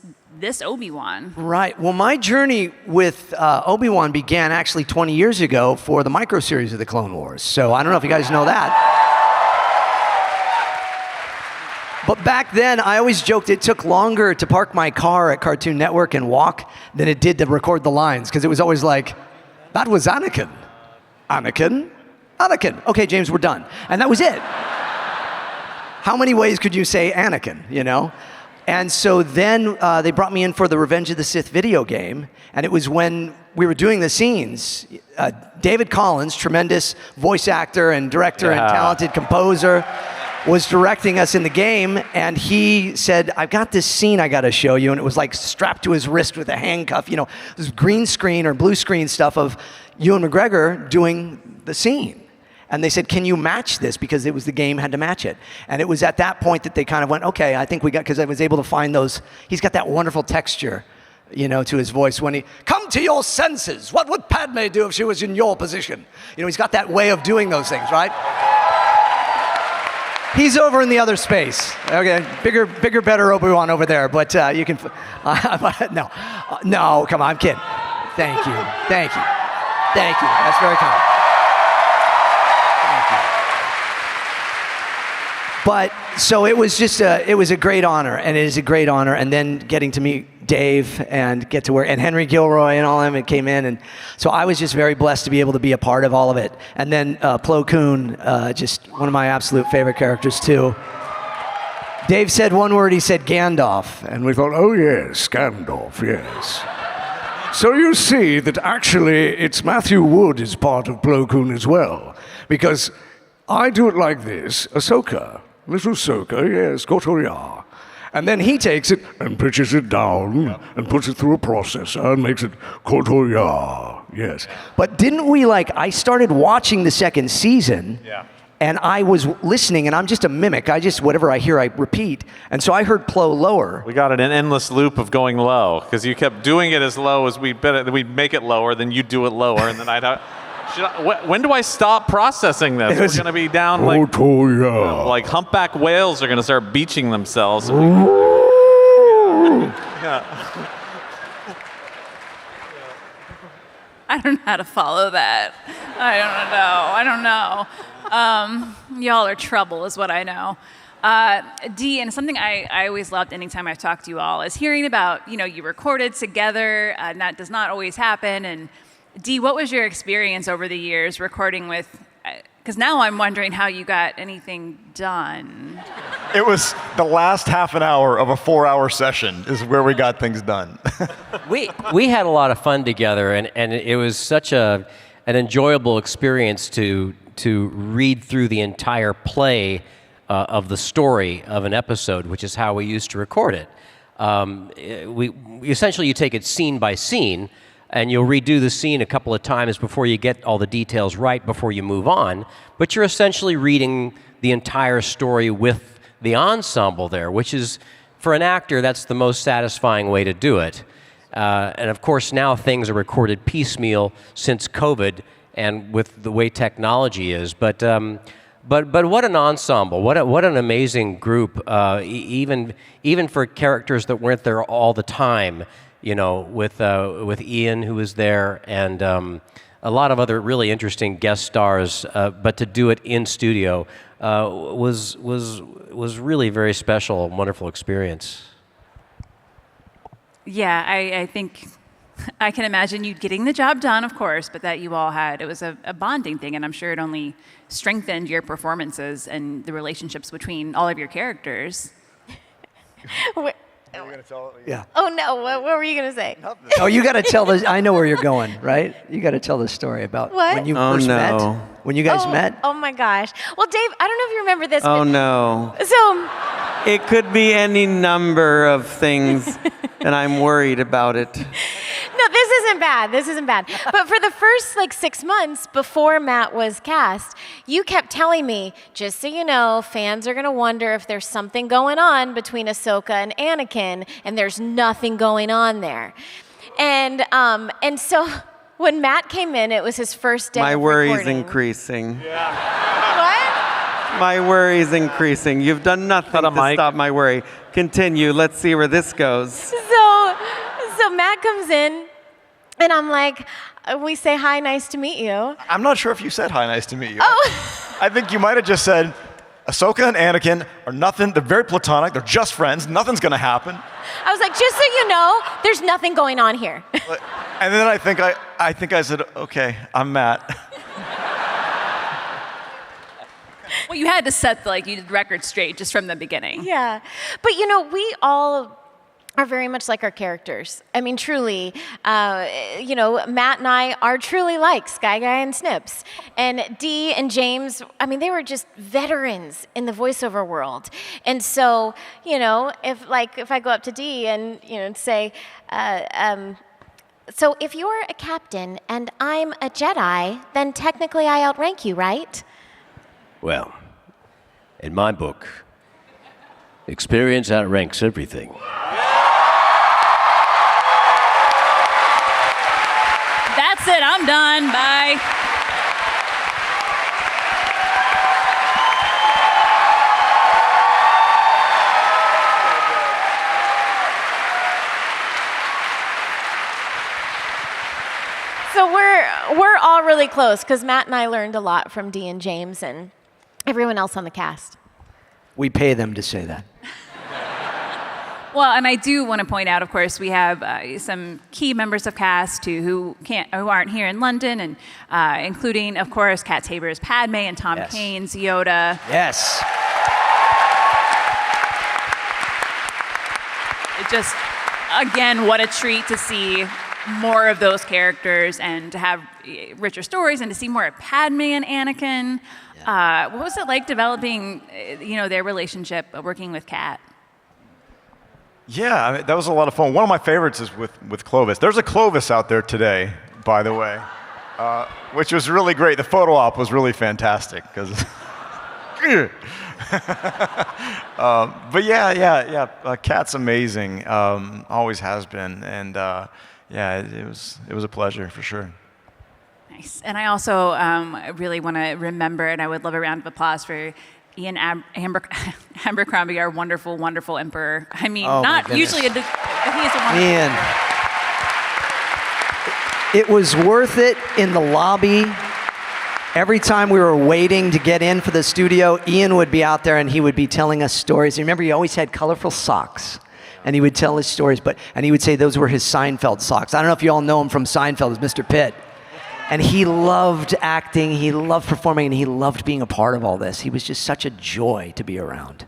Obi-Wan. Right. Well, my journey with Obi-Wan began actually 20 years ago for the micro series of the Clone Wars. So I don't know if you guys know that. But back then, I always joked it took longer to park my car at Cartoon Network and walk than it did to record the lines, because it was always like, that was Anakin. Anakin? Anakin. Okay, James, we're done. And that was it. How many ways could you say Anakin, And so then they brought me in for the Revenge of the Sith video game, and it was when we were doing the scenes. David Collins, tremendous voice actor and director and talented composer, was directing us in the game, and he said, I've got this scene I got to show you, and it was like strapped to his wrist with a handcuff, this green screen or blue screen stuff of Ewan McGregor doing the scene. And they said, can you match this? Because it was the game had to match it. And it was at that point that they kind of went, okay, I think we got, because I was able to find those, he's got that wonderful texture, to his voice when he, come to your senses. What would Padme do if she was in your position? He's got that way of doing those things, right? He's over in the other space. Okay, bigger, better Obi-Wan over there. But you can, no, come on, I'm kidding. Thank you. That's very kind. But so it was just it was a great honor, and it is a great honor. And then getting to meet Dave and get to work, and Henry Gilroy and all of them came in, and so I was just very blessed to be able to be a part of all of it. And then Plo Koon, just one of my absolute favorite characters too. Dave said one word. He said Gandalf, and we thought, oh yes, Gandalf, yes. So you see that actually it's Matthew Wood is part of Plo Koon as well, because I do it like this, Ahsoka. Little Ahsoka, yes, Kotoya. And then he takes it and pitches it down and puts it through a processor and makes it Kotoya, yes. But didn't we I started watching the second season, And I was listening, and I'm just a mimic. Whatever I hear, I repeat. And so I heard Plo lower. We got an endless loop of going low because you kept doing it as low as we'd make it lower, then you'd do it lower, and then when do I stop processing this? We're going to be down like humpback whales are going to start beaching themselves. I don't know how to follow that. I don't know. Y'all are trouble is what I know. Dee, and something I always loved anytime I've talked to you all is hearing about, you recorded together, and that does not always happen. And Dee, what was your experience over the years recording with, because now I'm wondering how you got anything done. It was the last half an hour of a 4-hour session is where we got things done. We had a lot of fun together, and it was such an enjoyable experience to read through the entire play of the story of an episode, which is how we used to record it. Essentially, you take it scene by scene, and you'll redo the scene a couple of times before you get all the details right before you move on. But you're essentially reading the entire story with the ensemble there, which is, for an actor, that's the most satisfying way to do it. And of course, now things are recorded piecemeal since COVID and with the way technology is. But what an ensemble! What an amazing group! Even for characters that weren't there all the time, with Ian, who was there, and a lot of other really interesting guest stars. But to do it in studio was really very special and wonderful experience. Yeah, I think I can imagine you getting the job done, of course, but that you all it was a bonding thing, and I'm sure it only strengthened your performances and the relationships between all of your characters. Yeah. Oh no! What were you gonna say? Oh, you got to tell I know where you're going, right? You got to tell the story about when you first met. When you guys met. Oh my gosh! Well, Dave, I don't know if you remember this. Oh no! So it could be any number of things, and I'm worried about it. No, this isn't bad. This isn't bad. But for the first 6 months before Matt was cast, you kept telling me, just so you know, fans are going to wonder if there's something going on between Ahsoka and Anakin, and there's nothing going on there. And so when Matt came in, it was his first day. My of worry's recording. increasing. What? My worry's increasing. You've done nothing to stop my worry. Continue. Let's see where this goes. So Matt comes in, and I'm like, we say, hi, nice to meet you. I'm not sure if you said hi, nice to meet you. Oh. I think you might have just said, Ahsoka and Anakin are nothing, they're very platonic, they're just friends, nothing's gonna happen. I was like, just so you know, there's nothing going on here. And then I think I said, okay, I'm Matt. Well, you had to set the record straight just from the beginning. Yeah. But we all are very much like our characters. I mean, truly, Matt and I are truly like Sky Guy and Snips. And Dee and James, I mean, they were just veterans in the voiceover world. And so, if I go up to Dee and say, so if you're a captain and I'm a Jedi, then technically I outrank you, right? Well, in my book, experience outranks everything. That's it. I'm done. Bye. So we're all really close because Matt and I learned a lot from Dee and James and everyone else on the cast. We pay them to say that. Well, and I do want to point out, of course, we have some key members of cast who aren't here in London, and including, of course, Kat Tabor's Padme and Tom Kane's Yoda. Yes. It just, again, what a treat to see more of those characters and to have richer stories and to see more of Padme and Anakin. What was it like developing, their relationship working with Kat? Yeah, that was a lot of fun. One of my favorites is with Clovis. There's a Clovis out there today, by the way, which was really great. The photo op was really fantastic because But yeah. Kat's amazing. Always has been, and yeah, it was a pleasure for sure. Nice. And I also really want to remember, and I would love a round of applause for Ian Abercrombie, our wonderful, wonderful emperor. I mean, not usually he is a wonderful Ian. emperor. It was worth it in the lobby. Every time we were waiting to get in for the studio, Ian would be out there and he would be telling us stories. Remember, he always had colorful socks. And he would tell his stories, and he would say those were his Seinfeld socks. I don't know if you all know him from Seinfeld as Mr. Pitt. And he loved acting, he loved performing, and he loved being a part of all this. He was just such a joy to be around.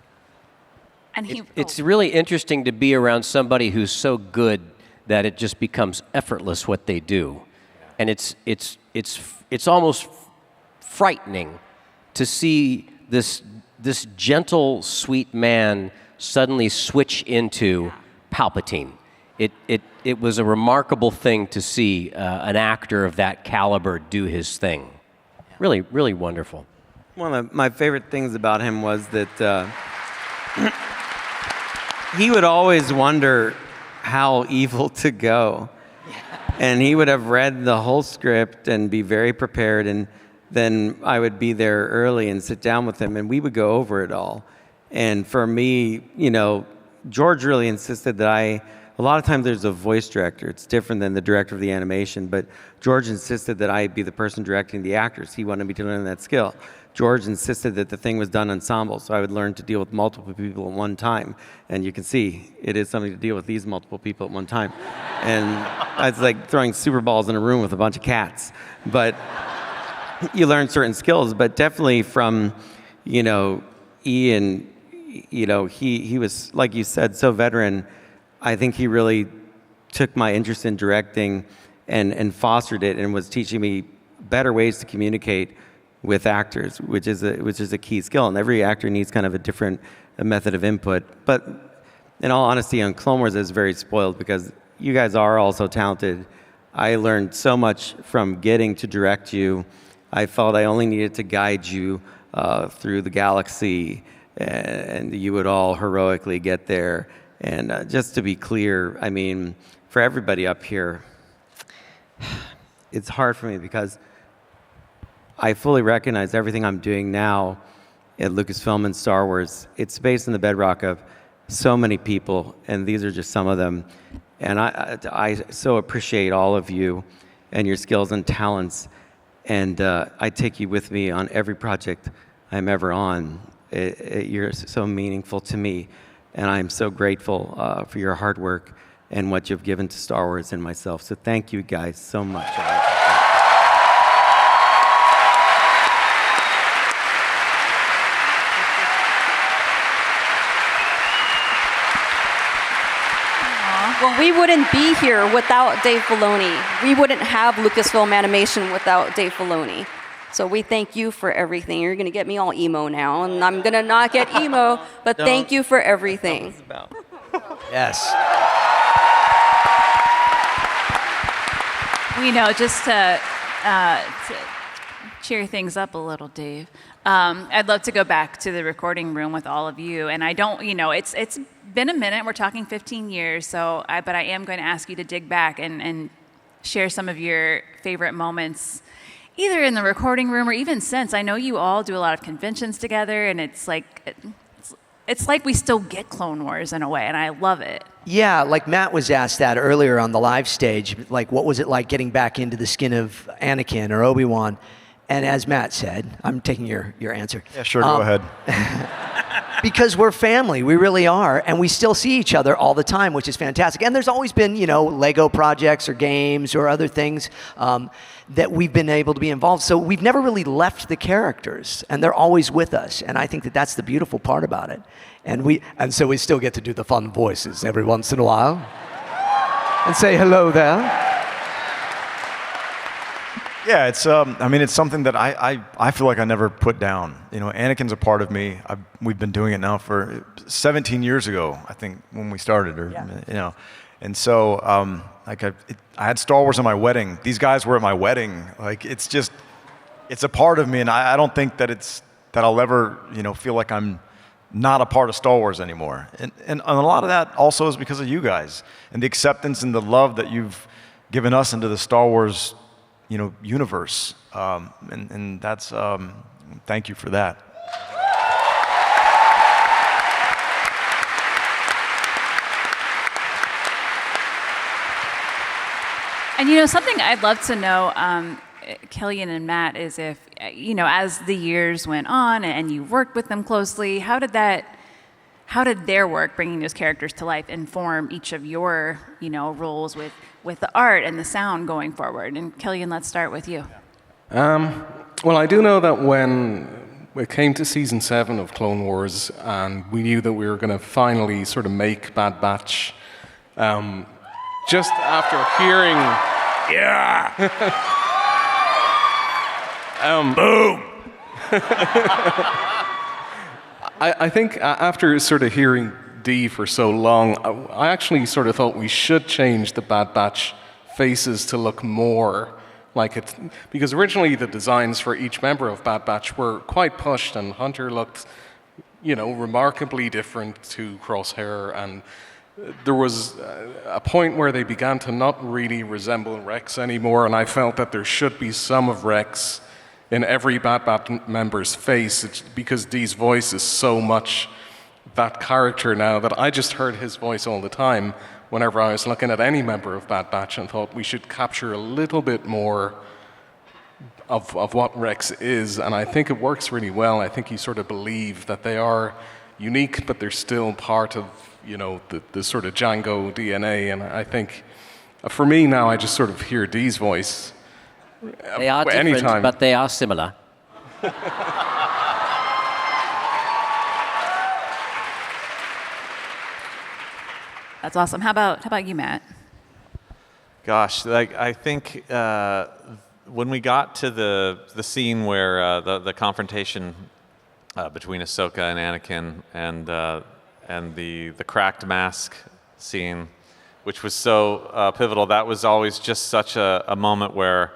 And it's really interesting to be around somebody who's so good that it just becomes effortless what they do. And it's almost frightening to see this gentle, sweet man suddenly switch into Palpatine. It was a remarkable thing to see an actor of that caliber do his thing. Really, really wonderful. One of my favorite things about him was that he would always wonder how evil to go. And he would have read the whole script and be very prepared, and then I would be there early and sit down with him, and we would go over it all. And for me, George really insisted that a lot of times there's a voice director. It's different than the director of the animation, but George insisted that I be the person directing the actors. He wanted me to learn that skill. George insisted that the thing was done ensemble, so I would learn to deal with multiple people at one time. And you can see, it is something to deal with these multiple people at one time. And it's like throwing super balls in a room with a bunch of cats. But you learn certain skills, but definitely from, Ian, he was, like you said, so veteran. I think he really took my interest in directing and fostered it and was teaching me better ways to communicate with actors, which is a key skill. And every actor needs kind of a different method of input. But in all honesty, on Clone Wars, I was very spoiled because you guys are all so talented. I learned so much from getting to direct you. I felt I only needed to guide you through the galaxy, and you would all heroically get there. And just to be clear, I mean, for everybody up here, it's hard for me because I fully recognize everything I'm doing now at Lucasfilm and Star Wars. It's based on the bedrock of so many people, and these are just some of them. And I so appreciate all of you and your skills and talents. And I take you with me on every project I'm ever on. You're so meaningful to me. And I'm so grateful for your hard work and what you've given to Star Wars and myself. So thank you guys so much. Well, we wouldn't be here without Dave Filoni. We wouldn't have Lucasfilm Animation without Dave Filoni. So we thank you for everything. You're going to get me all emo now, and I'm going to not get emo, but thank you for everything. Yes. Just to cheer things up a little, Dave, I'd love to go back to the recording room with all of you. And I don't, it's been a minute. We're talking 15 years. But I am going to ask you to dig back and share some of your favorite moments, either in the recording room or even since. I know you all do a lot of conventions together, and it's like we still get Clone Wars in a way, and I love it. Yeah, like Matt was asked that earlier on the live stage, like what was it like getting back into the skin of Anakin or Obi-Wan? And as Matt said, I'm taking your answer. Yeah, sure, go ahead. Because we're family, we really are, and we still see each other all the time, which is fantastic. And there's always been, Lego projects or games or other things that we've been able to be involved. So we've never really left the characters, and they're always with us. And I think that that's the beautiful part about it. And so we still get to do the fun voices every once in a while and say hello there. Yeah, it's something that I feel like I never put down. Anakin's a part of me. We've been doing it now for 17 years ago, I think, when we started, And so, I had Star Wars at my wedding. These guys were at my wedding. Like, it's a part of me, and I don't think that it's that I'll ever, feel like I'm not a part of Star Wars anymore. And a lot of that also is because of you guys and the acceptance and the love that you've given us into the Star Wars, universe. And that's, thank you for that. And something I'd love to know, Killian and Matt, is if, as the years went on and you worked with them closely, how did their work bringing those characters to life inform each of your, roles with the art and the sound going forward? And Killian, let's start with you. Well, I do know that when it came to season 7 of Clone Wars and we knew that we were going to finally sort of make Bad Batch, just after hearing... Yeah! Boom! I think after sort of hearing Dee for so long, I actually sort of thought we should change the Bad Batch faces to look more like it. Because originally the designs for each member of Bad Batch were quite pushed, and Hunter looked, remarkably different to Crosshair, and there was a point where they began to not really resemble Rex anymore, and I felt that there should be some of Rex in every Bad Batch member's face. It's because Dee's voice is so much that character now that I just heard his voice all the time whenever I was looking at any member of Bad Batch and thought we should capture a little bit more of what Rex is, and I think it works really well. I think you sort of believe that they are unique, but they're still part of, the sort of Django DNA, and I think, for me now, I just sort of hear Dee's voice. They are different, anytime. but they are similar. That's awesome. How about you, Matt? Gosh, I think when we got to the scene where the confrontation between Ahsoka and Anakin and the cracked mask scene, which was so pivotal, that was always just such a moment where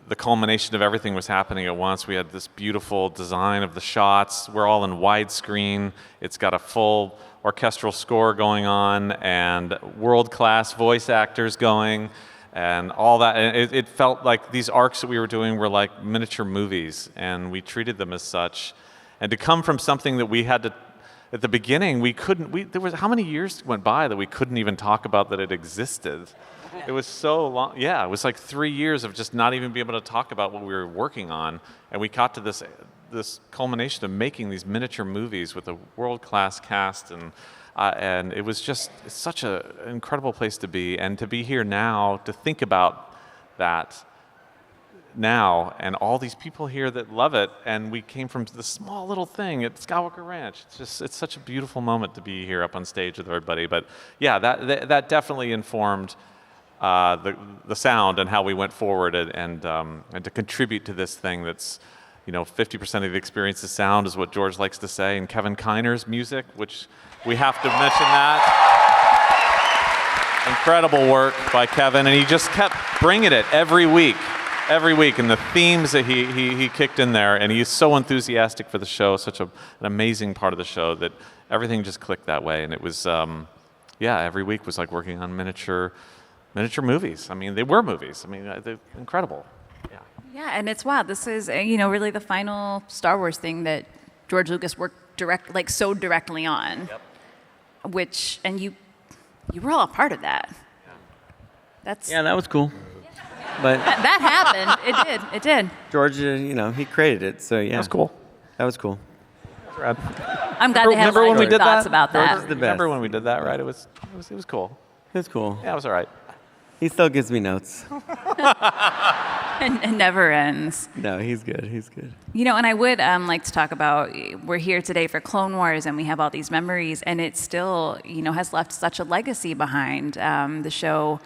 the culmination of everything was happening at once. We had this beautiful design of the shots. We're all in widescreen. It's got a full orchestral score going on and world-class voice actors going and all that. And it felt like these arcs that we were doing were like miniature movies, and we treated them as such. And to come from something that we had to, at the beginning, there was, how many years went by that we couldn't even talk about that it existed? It was so long. Yeah, it was like 3 years of just not even being able to talk about what we were working on. And we got to this culmination of making these miniature movies with a world-class cast, and it was just such an incredible place to be. And to be here now, to think about that now, and all these people here that love it, and we came from this small little thing at Skywalker Ranch. It's such a beautiful moment to be here up on stage with everybody. But yeah, that definitely informed the sound and how we went forward, and to contribute to this thing that's, 50% of the experience is sound, is what George likes to say, and Kevin Kiner's music, which we have to mention that. Incredible work by Kevin, and he just kept bringing it every week, and the themes that he kicked in there, and he's so enthusiastic for the show, such an amazing part of the show, that everything just clicked that way, and it was, every week was like working on miniature movies. I mean, they were movies. I mean, they're incredible. Yeah, and it's wild. This is, really the final Star Wars thing that George Lucas worked so directly on. Yep. And you were all a part of that. Yeah, that was cool. But that happened. It did. George, he created it, so yeah. That was cool. That was cool. I'm glad they had when we did thoughts that? about that. George is the best. Remember when we did that, right? It was cool. It was cool. Yeah, it was all right. He still gives me notes. and never ends. No, he's good. He's good. And I would like to talk about, we're here today for Clone Wars, and we have all these memories, and it still, has left such a legacy behind. The show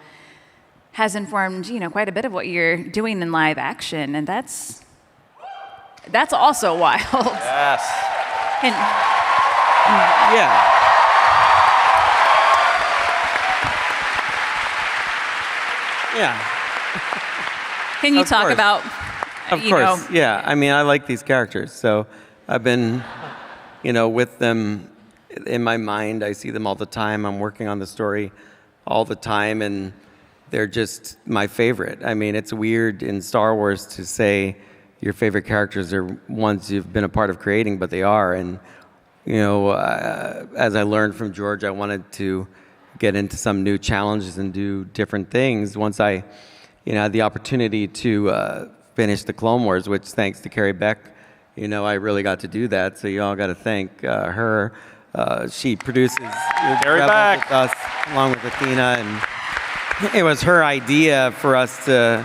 has informed, quite a bit of what you're doing in live action, and that's also wild. Yes. And, yeah. Yeah. Can you Of talk course. about Of course, yeah. I mean, I like these characters, so I've been, with them in my mind. I see them all the time. I'm working on the story all the time, and they're just my favorite. I mean, it's weird in Star Wars to say your favorite characters are ones you've been a part of creating, but they are. And, as I learned from George, I wanted to get into some new challenges and do different things. Once I, had the opportunity to finish the Clone Wars, which thanks to Carrie Beck, I really got to do that. So you all got to thank her. She produces Carrie Rebels Beck with us along with Athena, and it was her idea for us to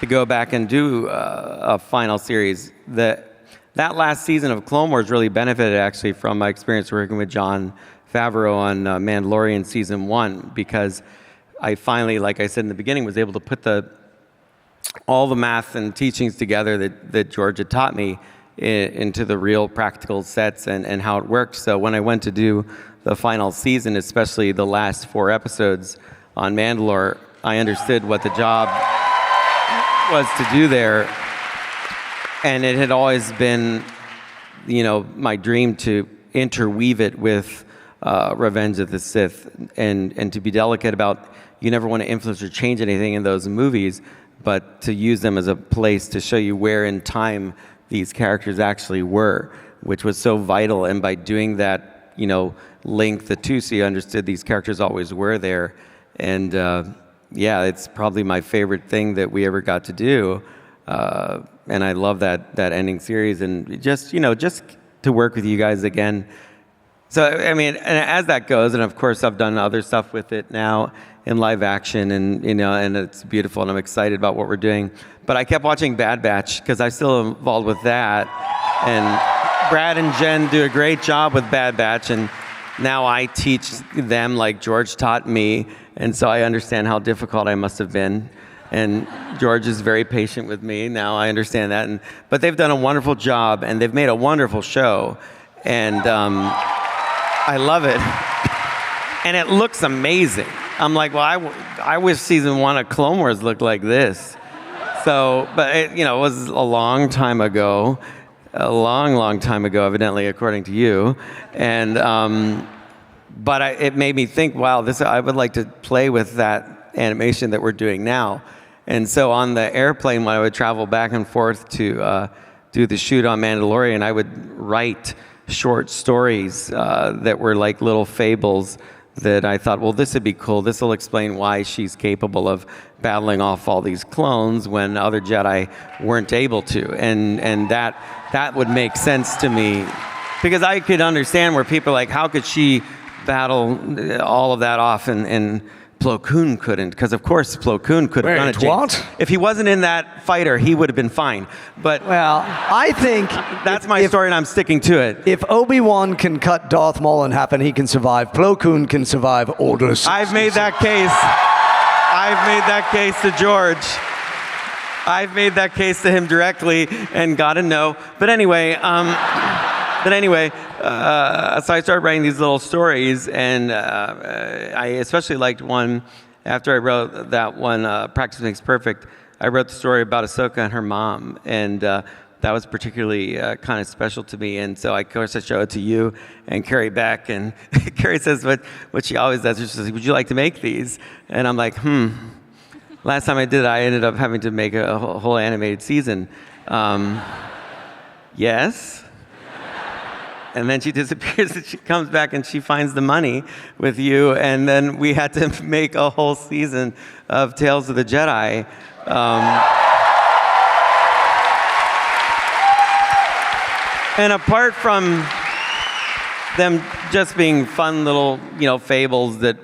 go back and do a final series. That last season of Clone Wars really benefited actually from my experience working with Jon Favreau on Mandalorian season 1, because I finally, like I said in the beginning, was able to put all the math and teachings together that George had taught me into the real practical sets and how it worked. So when I went to do the final season, especially the last 4 episodes on Mandalore, I understood what the job was to do there. And it had always been, my dream to interweave it with Revenge of the Sith and to be delicate about, you never want to influence or change anything in those movies, but to use them as a place to show you where in time these characters actually were, which was so vital. And by doing that, link the two, so you understood these characters always were there. And it's probably my favorite thing that we ever got to do. And I love that ending series, and just to work with you guys again. So I mean, and as that goes, and of course I've done other stuff with it now in live action, and and it's beautiful, and I'm excited about what we're doing. But I kept watching Bad Batch because I'm still involved with that, and Brad and Jen do a great job with Bad Batch, and now I teach them like George taught me, and so I understand how difficult I must have been. And George is very patient with me. Now I understand that. But they've done a wonderful job, and they've made a wonderful show. And I love it. And it looks amazing. I'm like, well, I wish season 1 of Clone Wars looked like this. So, but it was a long time ago. A long, long time ago, evidently, according to you. And, but it made me think, wow, I would like to play with that animation that we're doing now. And so on the airplane, when I would travel back and forth to do the shoot on Mandalorian, I would write short stories that were like little fables that I thought, well, this would be cool. This will explain why she's capable of battling off all these clones when other Jedi weren't able to. And that would make sense to me, because I could understand where people are like, how could she battle all of that off and Plo Koon couldn't, because of course Plo Koon could have done it. What? If he wasn't in that fighter, he would have been fine. But well, I think that's my story, and I'm sticking to it. If Obi-Wan can cut Darth Maul in half and he can survive, Plo Koon can survive Order 66. I've made that case. I've made that case to George. I've made that case to him directly and got a no. But anyway, so I started writing these little stories, and I especially liked one after I wrote that one, Practice Makes Perfect. I wrote the story about Ahsoka and her mom, and that was particularly kind of special to me. And so, of course, I showed it to you and Carrie Beck, and Carrie says what she always does. She says, would you like to make these? And I'm like, Last time I did it, I ended up having to make a whole animated season. Yes. And then she disappears, and she comes back, and she finds the money with you, and then we had to make a whole season of Tales of the Jedi. And apart from them just being fun little, fables that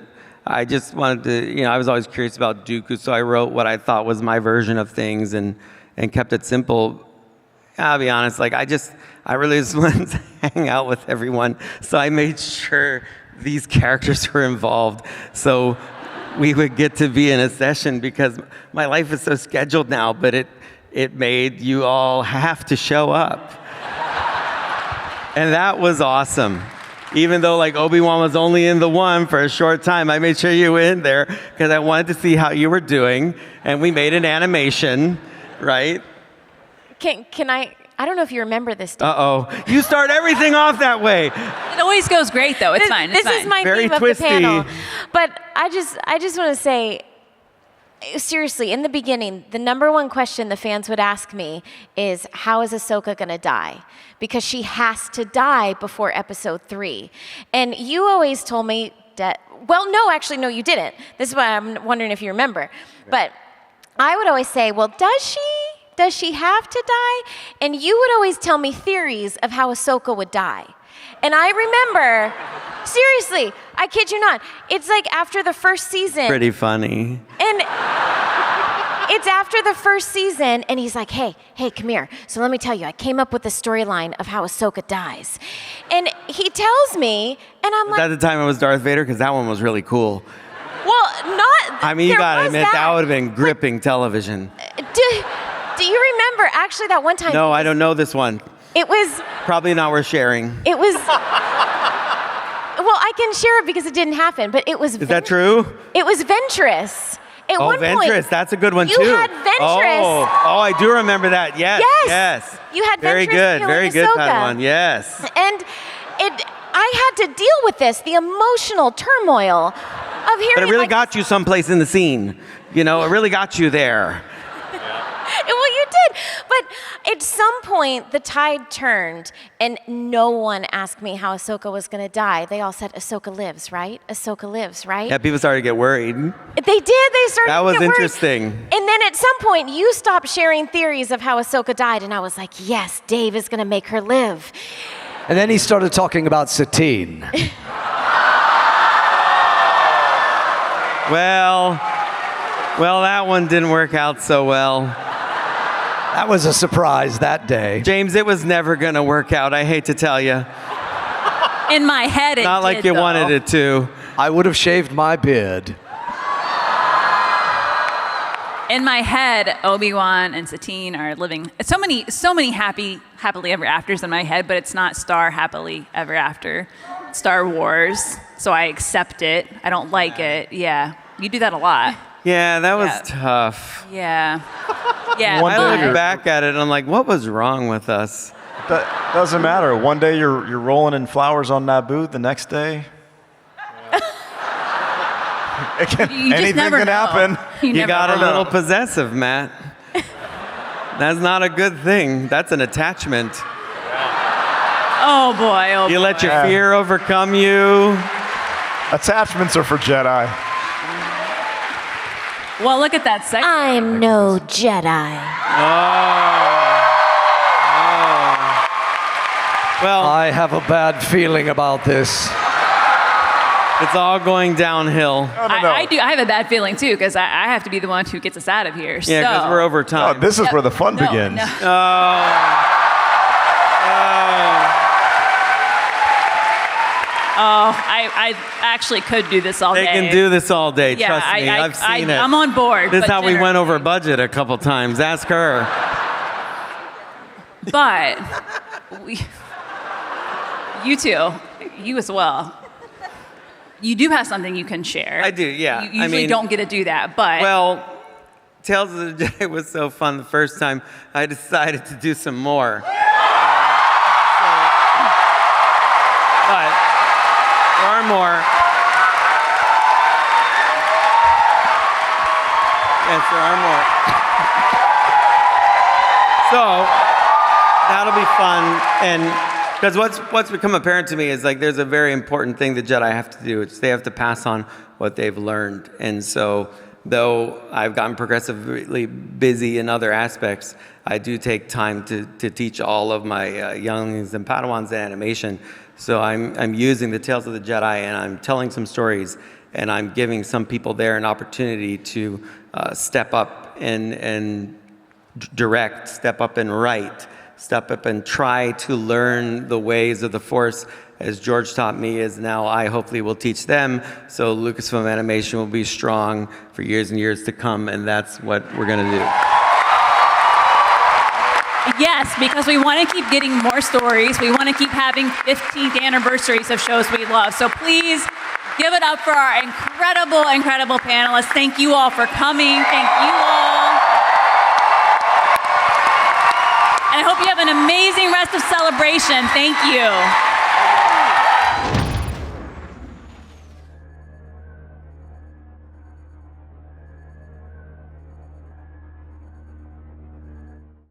I just wanted to, I was always curious about Dooku, so I wrote what I thought was my version of things and kept it simple. I'll be honest, I really just wanted to hang out with everyone, so I made sure these characters were involved so we would get to be in a session, because my life is so scheduled now, but it made you all have to show up. And that was awesome. Even though Obi-Wan was only in the one for a short time, I made sure you were in there because I wanted to see how you were doing, and we made an animation, right? Can I don't know if you remember this. Uh-oh. You start everything off that way. It always goes great, though. It's fine. It's This is fine. my Very theme twisty. of the panel. But I just want to say, seriously, in the beginning, the number one question the fans would ask me is, how is Ahsoka going to die? Because she has to die before episode 3. And you always told me that, well, no, actually, no, you didn't. This is why I'm wondering if you remember. But I would always say, well, does she? Does she have to die? And you would always tell me theories of how Ahsoka would die. And I remember, seriously, I kid you not, it's like after the first season. Pretty funny. And it's after the first season, and he's like, hey, come here. So let me tell you, I came up with the storyline of how Ahsoka dies. And he tells me, and I'm Was that the time it was Darth Vader? Because that one was really cool. well, not. I mean, you there gotta was admit, that would have been gripping television. Do you remember actually that one time? No, I don't know this one. It was. Probably not worth sharing. It was. Well, I can share it because it didn't happen, but it was. Is that true? It was Ventress. At Oh, one Ventress, point, that's a good one you too. had Ventress. Oh, I do remember that. Yes, Yes. yes. You had very Ventress good, killing very good, Ahsoka. Padawan. Yes. And I had to deal with this, the emotional turmoil of hearing. But it really like, got you someplace in the scene. You know, it really got you there. Well, you did. But at some point, the tide turned, and no one asked me how Ahsoka was going to die. They all said, Ahsoka lives, right? Ahsoka lives, right? Yeah, people started to get worried. They did. They started That to was get worried. interesting. And then at some point, you stopped sharing theories of how Ahsoka died, and I was like, yes, Dave is going to make her live. And then he started talking about Satine. Well, that one didn't work out so well. That was a surprise that day. James, it was never going to work out, I hate to tell you. In my head, it Not like did, you though. wanted it to. I would have shaved my beard. In my head, Obi-Wan and Satine are living so many happily ever afters in my head, but it's not Star Happily Ever After. It's Star Wars, so I accept it. I don't like it. Yeah, you do that a lot. Yeah, that was Yeah. tough. Yeah, yeah. One I day look you're- back at it and I'm like, what was wrong with us? That doesn't matter. One day you're rolling in flowers on Naboo. The next day, You just anything never can know. happen. You never got a know. little possessive, Matt. That's not a good thing. That's an attachment. Oh boy, oh boy. You let your fear overcome you. Attachments are for Jedi. Well, look at that sex. I'm no Jedi. Well, I have a bad feeling about this. it's all going downhill. I do. I have a bad feeling too because I have to be the one who gets us out of here. Yeah, because so. we're over Oh, time. this is where the fun No, begins. no. Oh, I actually could do this all They day. can do this all day. Yeah, Trust me, I've seen it. I'm on board. This is but how we generally- went over budget a couple times. Ask her. But you two, you as well. You do have something you can share. I do, yeah. You I usually mean- don't get to do that, but Well, Tales of the Jedi was so fun the first time. I decided to do some more. But there are more. Yes, there are more. So that'll be fun, and because what's become apparent to me is like there's a very important thing the Jedi have to do. It's they have to pass on what they've learned, and so though I've gotten progressively busy in other aspects, I do take time to teach all of my younglings and Padawans animation. So I'm using the Tales of the Jedi, and I'm telling some stories, and I'm giving some people there an opportunity to step up and direct, step up and write, step up and try to learn the ways of the Force. As George taught me, as now I hopefully will teach them. So Lucasfilm Animation will be strong for years and years to come, and that's what we're gonna do. yes, because we want to keep getting more stories. We want to keep having 15th anniversaries of shows we love. So please give it up for our incredible, incredible panelists. Thank you all for coming. Thank you all. I hope you have an amazing rest of celebration. Thank you.